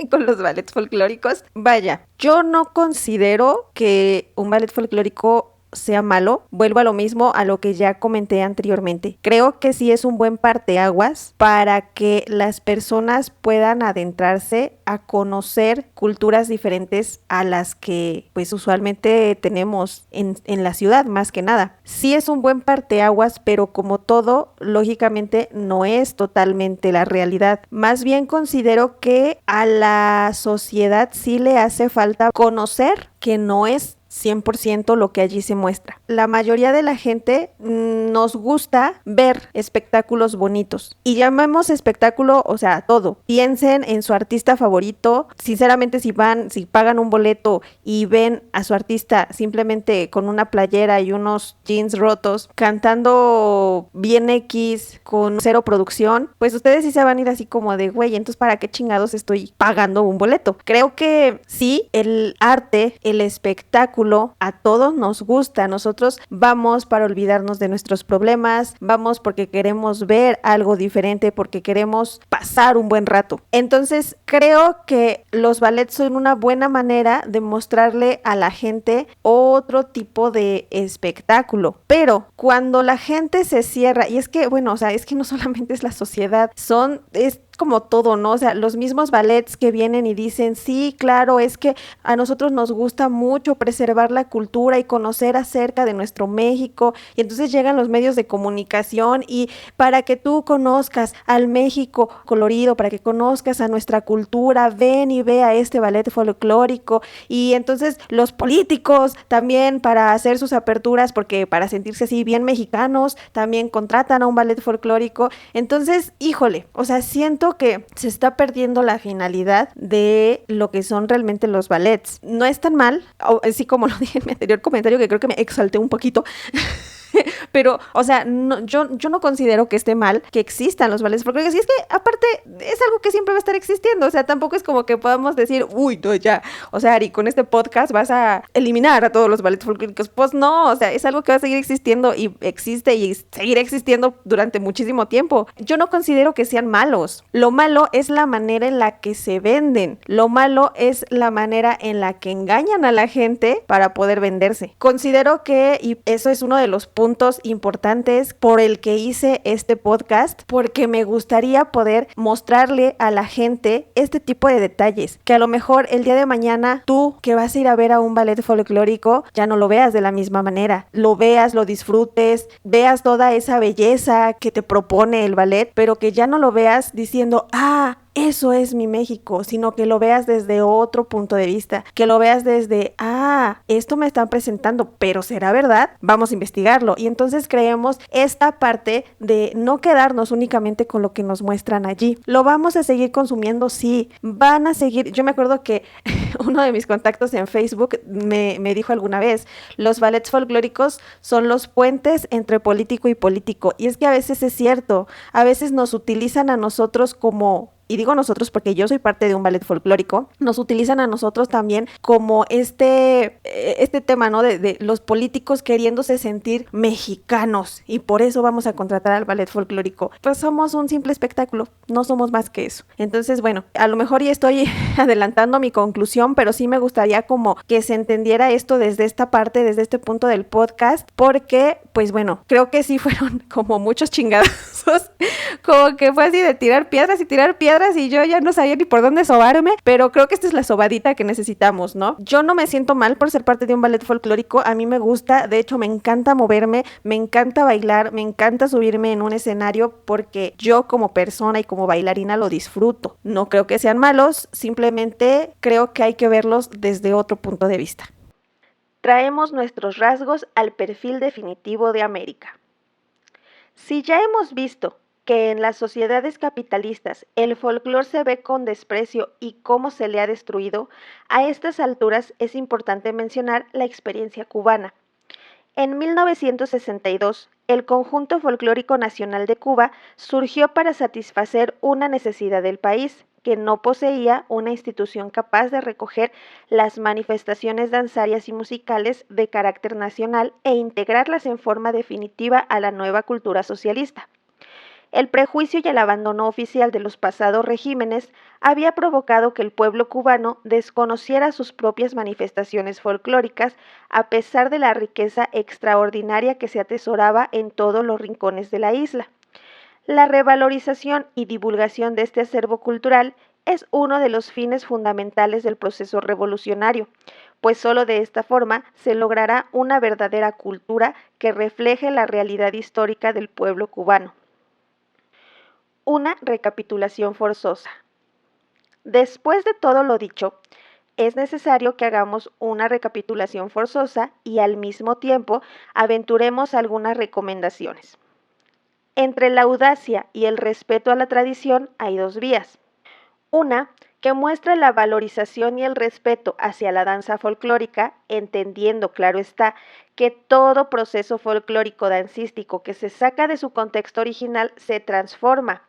con los ballets folclóricos. Vaya, yo no considero que un ballet folclórico sea malo. Vuelvo a lo mismo, a lo que ya comenté anteriormente. Creo que sí es un buen parteaguas para que las personas puedan adentrarse a conocer culturas diferentes a las que pues usualmente tenemos en la ciudad, más que nada. Sí es un buen parteaguas, pero como todo, lógicamente no es totalmente la realidad. Más bien considero que a la sociedad sí le hace falta conocer que no es 100% lo que allí se muestra. La mayoría de la gente nos gusta ver espectáculos bonitos y llamemos espectáculo, o sea, todo. Piensen en su artista favorito. Sinceramente, si pagan un boleto y ven a su artista simplemente con una playera y unos jeans rotos, cantando bien X, con cero producción, pues ustedes sí se van a ir así como de, güey, entonces ¿para qué chingados estoy pagando un boleto? Creo que sí, el arte, el espectáculo, a todos nos gusta. Nosotros vamos para olvidarnos de nuestros problemas, vamos porque queremos ver algo diferente, porque queremos pasar un buen rato. Entonces creo que los ballets son una buena manera de mostrarle a la gente otro tipo de espectáculo, pero cuando la gente se cierra, y es que bueno, o sea, es que no solamente es la sociedad, es como todo, ¿no? O sea, los mismos ballets que vienen y dicen, sí, claro, es que a nosotros nos gusta mucho preservar la cultura y conocer acerca de nuestro México, y entonces llegan los medios de comunicación y para que tú conozcas al México colorido, para que conozcas a nuestra cultura, ven y ve a este ballet folclórico, y entonces los políticos también para hacer sus aperturas, porque para sentirse así bien mexicanos, también contratan a un ballet folclórico. Entonces, híjole, o sea, siento que se está perdiendo la finalidad de lo que son realmente los ballets. No es tan mal, así como lo dije en mi anterior comentario, que creo que me exalté un poquito, Pero, o sea, yo no considero que esté mal que existan los ballets folclóricos. Y es que, aparte, es algo que siempre va a estar existiendo. O sea, tampoco es como que podamos decir, uy, no, ya. O sea, Ari, con este podcast vas a eliminar a todos los ballets folclóricos. Pues no, o sea, es algo que va a seguir existiendo y existe y seguirá existiendo durante muchísimo tiempo. Yo no considero que sean malos. Lo malo es la manera en la que se venden. Lo malo es la manera en la que engañan a la gente para poder venderse. Considero que, y eso es uno de los puntos importantes por el que hice este podcast, porque me gustaría poder mostrarle a la gente este tipo de detalles, que a lo mejor el día de mañana tú que vas a ir a ver a un ballet folclórico ya no lo veas de la misma manera, lo veas, lo disfrutes, veas toda esa belleza que te propone el ballet, pero que ya no lo veas diciendo, eso es mi México, sino que lo veas desde otro punto de vista, que lo veas desde, esto me están presentando, pero ¿será verdad? Vamos a investigarlo. Y entonces creemos esta parte de no quedarnos únicamente con lo que nos muestran allí. Lo vamos a seguir consumiendo, sí, van a seguir. Yo me acuerdo que uno de mis contactos en Facebook me dijo alguna vez, los ballets folclóricos son los puentes entre político y político. Y es que a veces es cierto, a veces nos utilizan a nosotros como... Y digo nosotros porque yo soy parte de un ballet folclórico, nos utilizan a nosotros también como este tema, ¿no? De los políticos queriéndose sentir mexicanos y por eso vamos a contratar al ballet folclórico. Pues somos un simple espectáculo, no somos más que eso. Entonces, bueno, a lo mejor ya estoy adelantando mi conclusión, pero sí me gustaría como que se entendiera esto desde esta parte, desde este punto del podcast, porque, pues bueno, creo que sí fueron como muchos chingadazos, como que fue así de tirar piedras y yo ya no sabía ni por dónde sobarme, pero creo que esta es la sobadita que necesitamos, ¿no? Yo no me siento mal por ser parte de un ballet folclórico, a mí me gusta, de hecho me encanta moverme, me encanta bailar, me encanta subirme en un escenario porque yo como persona y como bailarina lo disfruto. No creo que sean malos, simplemente creo que hay que verlos desde otro punto de vista. Traemos nuestros rasgos al perfil definitivo de América. Si ya hemos visto que en las sociedades capitalistas el folclore se ve con desprecio y cómo se le ha destruido, a estas alturas es importante mencionar la experiencia cubana. En 1962, el Conjunto Folclórico Nacional de Cuba surgió para satisfacer una necesidad del país, que no poseía una institución capaz de recoger las manifestaciones danzarias y musicales de carácter nacional e integrarlas en forma definitiva a la nueva cultura socialista. El prejuicio y el abandono oficial de los pasados regímenes había provocado que el pueblo cubano desconociera sus propias manifestaciones folclóricas a pesar de la riqueza extraordinaria que se atesoraba en todos los rincones de la isla. La revalorización y divulgación de este acervo cultural es uno de los fines fundamentales del proceso revolucionario, pues solo de esta forma se logrará una verdadera cultura que refleje la realidad histórica del pueblo cubano. Una recapitulación forzosa. Después de todo lo dicho, es necesario que hagamos una recapitulación forzosa y al mismo tiempo aventuremos algunas recomendaciones. Entre la audacia y el respeto a la tradición hay dos vías. Una, que muestra la valorización y el respeto hacia la danza folclórica, entendiendo, claro está, que todo proceso folclórico dancístico que se saca de su contexto original se transforma.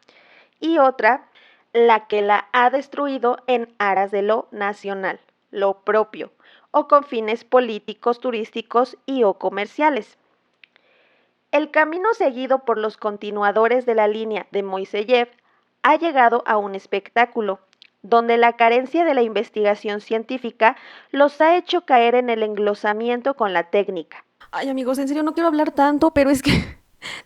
Y otra, la que la ha destruido en aras de lo nacional, lo propio, o con fines políticos, turísticos y o comerciales. El camino seguido por los continuadores de la línea de Moiseyev ha llegado a un espectáculo, donde la carencia de la investigación científica los ha hecho caer en el englosamiento con la técnica. Ay, amigos, en serio no quiero hablar tanto, pero es que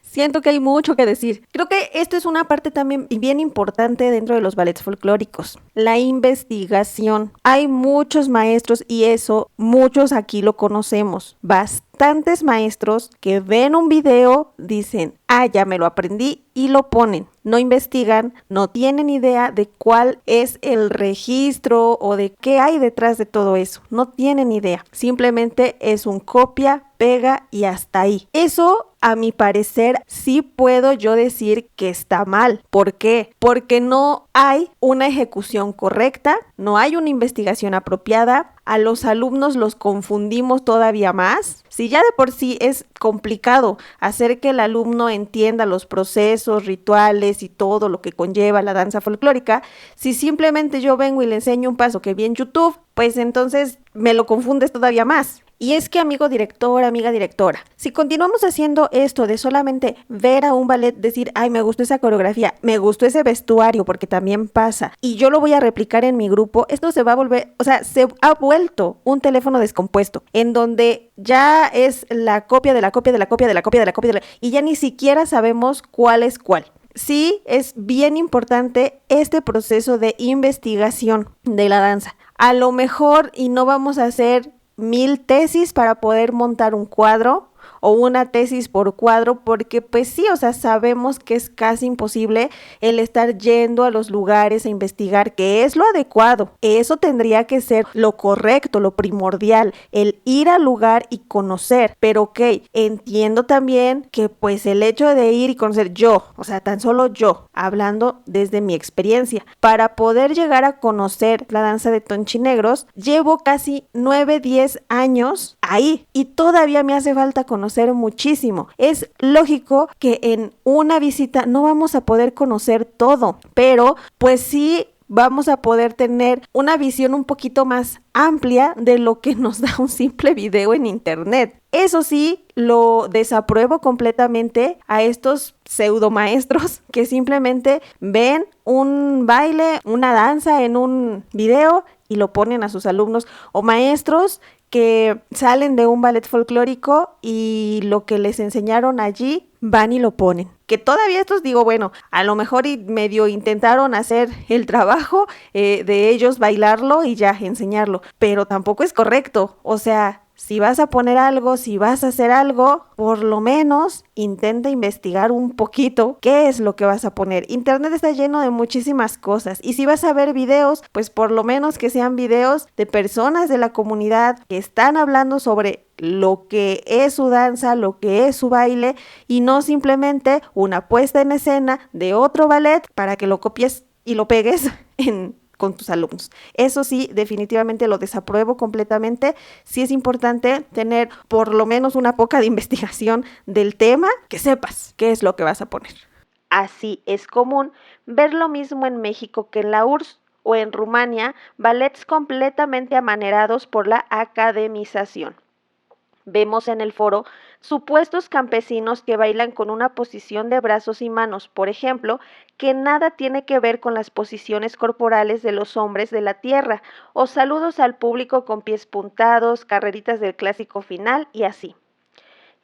siento que hay mucho que decir. Creo que esto es una parte también bien importante dentro de los ballets folclóricos. La investigación. Hay muchos maestros y eso, muchos aquí lo conocemos. Bastantes maestros que ven un video, dicen, ya me lo aprendí y lo ponen. No investigan, no tienen idea de cuál es el registro o de qué hay detrás de todo eso. No tienen idea. Simplemente es un copia, pega y hasta ahí. Eso, a mi parecer, hacer, sí puedo yo decir que está mal. ¿Por qué? Porque no hay una ejecución correcta, no hay una investigación apropiada, a los alumnos los confundimos todavía más. Si ya de por sí es complicado hacer que el alumno entienda los procesos, rituales y todo lo que conlleva la danza folclórica, si simplemente yo vengo y le enseño un paso que vi en YouTube, pues entonces me lo confundes todavía más. Y es que, amigo director, amiga directora, si continuamos haciendo esto de solamente ver a un ballet, decir, ay, me gustó esa coreografía, me gustó ese vestuario, porque también pasa, y yo lo voy a replicar en mi grupo, esto se va a volver, o sea, se ha vuelto un teléfono descompuesto, en donde ya es la copia de la copia de la copia de la copia de la copia de la, y ya ni siquiera sabemos cuál es cuál. Sí, es bien importante este proceso de investigación de la danza. A lo mejor, y no vamos a hacer 1000 tesis para poder montar un cuadro o una tesis por cuadro, porque pues sí, o sea, sabemos que es casi imposible el estar yendo a los lugares a investigar qué es lo adecuado. Eso tendría que ser lo correcto, lo primordial, el ir al lugar y conocer. Pero ok, entiendo también que pues el hecho de ir y conocer yo, o sea, tan solo yo, hablando desde mi experiencia, para poder llegar a conocer la danza de Tonchinegros, llevo casi 9-10 años ahí y todavía me hace falta conocer muchísimo. Es lógico que en una visita no vamos a poder conocer todo, pero pues sí vamos a poder tener una visión un poquito más amplia de lo que nos da un simple video en internet. Eso sí, lo desapruebo completamente a estos pseudo maestros que simplemente ven un baile, una danza en un video y lo ponen a sus alumnos, o maestros que salen de un ballet folclórico y lo que les enseñaron allí van y lo ponen. Que todavía estos digo, bueno, a lo mejor y medio intentaron hacer el trabajo de ellos bailarlo y ya enseñarlo, pero tampoco es correcto. O sea, si vas a poner algo, si vas a hacer algo, por lo menos intenta investigar un poquito qué es lo que vas a poner. Internet está lleno de muchísimas cosas y si vas a ver videos, pues por lo menos que sean videos de personas de la comunidad que están hablando sobre lo que es su danza, lo que es su baile y no simplemente una puesta en escena de otro ballet para que lo copies y lo pegues con tus alumnos. Eso sí, definitivamente lo desapruebo completamente. Sí es importante tener por lo menos una poca de investigación del tema, que sepas qué es lo que vas a poner. Así es común ver lo mismo en México que en la URSS o en Rumania, ballets completamente amanerados por la academización. Vemos en el foro supuestos campesinos que bailan con una posición de brazos y manos, por ejemplo, que nada tiene que ver con las posiciones corporales de los hombres de la tierra, o saludos al público con pies puntados, carreritas del clásico final y así.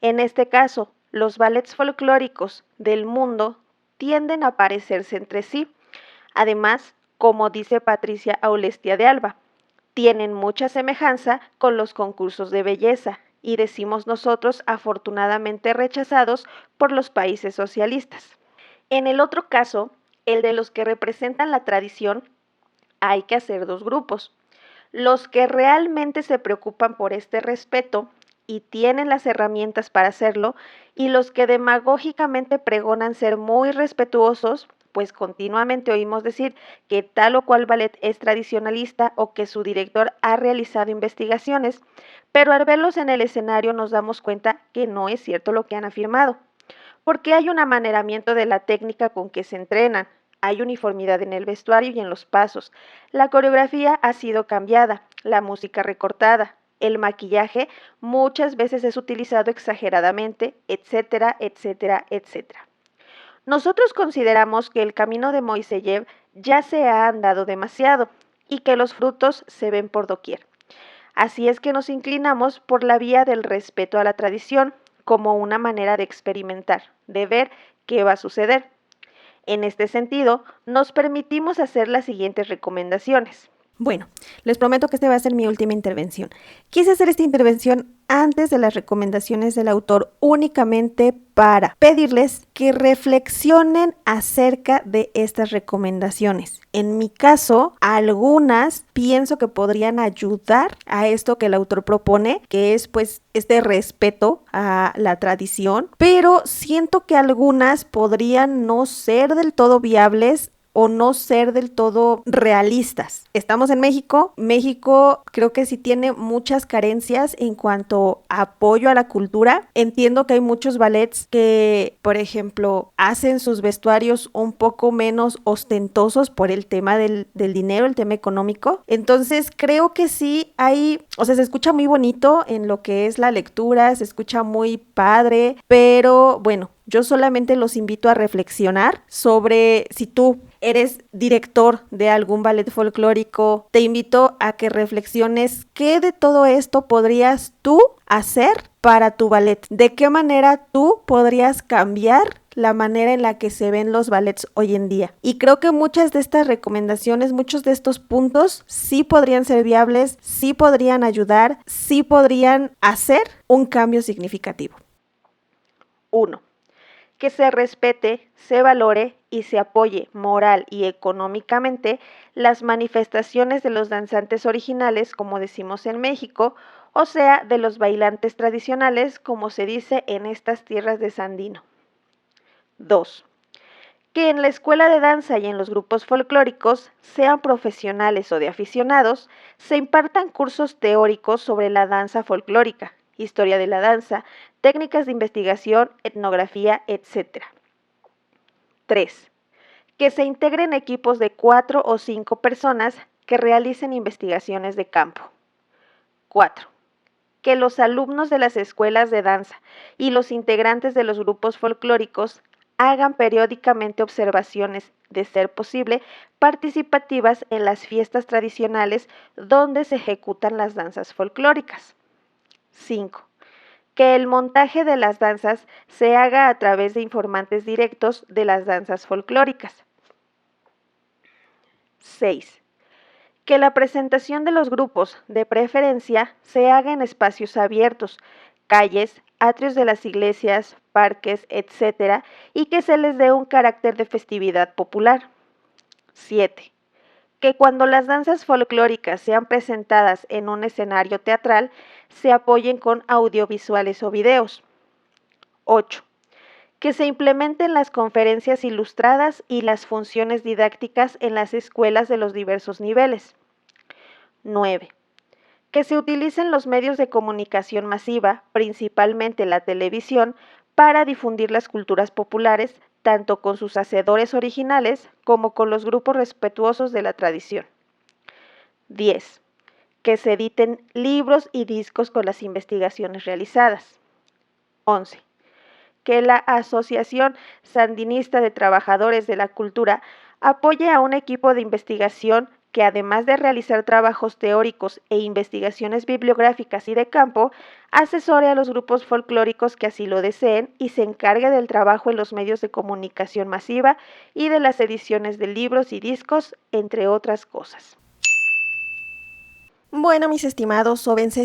En este caso, los ballets folclóricos del mundo tienden a parecerse entre sí. Además, como dice Patricia Aulestia de Alba, tienen mucha semejanza con los concursos de belleza, y decimos nosotros afortunadamente rechazados por los países socialistas. En el otro caso, el de los que representan la tradición, hay que hacer dos grupos. Los que realmente se preocupan por este respeto y tienen las herramientas para hacerlo, y los que demagógicamente pregonan ser muy respetuosos, pues continuamente oímos decir que tal o cual ballet es tradicionalista o que su director ha realizado investigaciones, pero al verlos en el escenario nos damos cuenta que no es cierto lo que han afirmado, porque hay un amaneramiento de la técnica con que se entrenan, hay uniformidad en el vestuario y en los pasos, la coreografía ha sido cambiada, la música recortada, el maquillaje muchas veces es utilizado exageradamente, etcétera, etcétera, etcétera. Nosotros consideramos que el camino de Moiseyev ya se ha andado demasiado y que los frutos se ven por doquier. Así es que nos inclinamos por la vía del respeto a la tradición como una manera de experimentar, de ver qué va a suceder. En este sentido, nos permitimos hacer las siguientes recomendaciones. Bueno, les prometo que esta va a ser mi última intervención. Quise hacer esta intervención antes de las recomendaciones del autor únicamente para pedirles que reflexionen acerca de estas recomendaciones. En mi caso, algunas pienso que podrían ayudar a esto que el autor propone, que es pues este respeto a la tradición, pero siento que algunas podrían no ser del todo viables o no ser del todo realistas. Estamos en México. México creo que sí tiene muchas carencias en cuanto a apoyo a la cultura. Entiendo que hay muchos ballets que, por ejemplo, hacen sus vestuarios un poco menos ostentosos por el tema del dinero, el tema económico. Entonces creo que sí hay, o sea, se escucha muy bonito en lo que es la lectura, se escucha muy padre, pero bueno, yo solamente los invito a reflexionar sobre si tú eres director de algún ballet folclórico. Te invito a que reflexiones qué de todo esto podrías tú hacer para tu ballet. ¿De qué manera tú podrías cambiar la manera en la que se ven los ballets hoy en día? Y creo que muchas de estas recomendaciones, muchos de estos puntos sí podrían ser viables, sí podrían ayudar, sí podrían hacer un cambio significativo. 1. Que se respete, se valore y se apoye moral y económicamente las manifestaciones de los danzantes originales, como decimos en México, o sea, de los bailantes tradicionales, como se dice en estas tierras de Sandino. 2. Que en la escuela de danza y en los grupos folclóricos, sean profesionales o de aficionados, se impartan cursos teóricos sobre la danza folclórica, historia de la danza, técnicas de investigación, etnografía, etc. 3. Que se integren equipos de 4 o 5 personas que realicen investigaciones de campo. 4. Que los alumnos de las escuelas de danza y los integrantes de los grupos folclóricos hagan periódicamente observaciones, de ser posible, participativas en las fiestas tradicionales donde se ejecutan las danzas folclóricas. 5. Que el montaje de las danzas se haga a través de informantes directos de las danzas folclóricas. 6. Que la presentación de los grupos, de preferencia, se haga en espacios abiertos, calles, atrios de las iglesias, parques, etc., y que se les dé un carácter de festividad popular. 7. Que cuando las danzas folclóricas sean presentadas en un escenario teatral, se apoyen con audiovisuales o videos. 8. Que se implementen las conferencias ilustradas y las funciones didácticas en las escuelas de los diversos niveles. 9. Que se utilicen los medios de comunicación masiva, principalmente la televisión, para difundir las culturas populares, tanto con sus hacedores originales como con los grupos respetuosos de la tradición. 10. Que se editen libros y discos con las investigaciones realizadas. 11. Que la Asociación Sandinista de Trabajadores de la Cultura apoye a un equipo de investigación que, además de realizar trabajos teóricos e investigaciones bibliográficas y de campo, asesore a los grupos folclóricos que así lo deseen y se encargue del trabajo en los medios de comunicación masiva y de las ediciones de libros y discos, entre otras cosas. Bueno, mis estimados, sóbense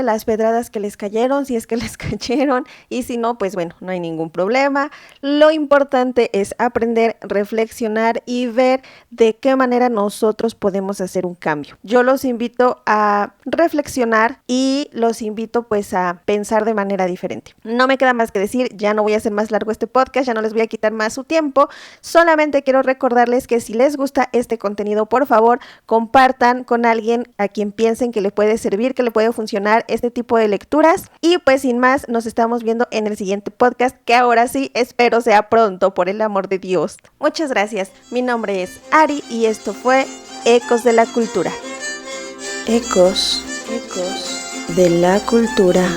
las pedradas que les cayeron, si es que les cayeron, y si no, pues bueno, no hay ningún problema. Lo importante es aprender, reflexionar y ver de qué manera nosotros podemos hacer un cambio. Yo los invito a reflexionar y los invito pues a pensar de manera diferente. No me queda más que decir, ya no voy a hacer más largo este podcast, ya no les voy a quitar más su tiempo, solamente quiero recordarles que si les gusta este contenido, por favor, compartan con alguien a quien piensen que le puede servir, que le puede funcionar este tipo de lecturas. Y pues sin más, nos estamos viendo en el siguiente podcast, que ahora sí espero sea pronto, por el amor de Dios. Muchas gracias. Mi nombre es Ari y esto fue Ecos de la Cultura. Ecos de la cultura.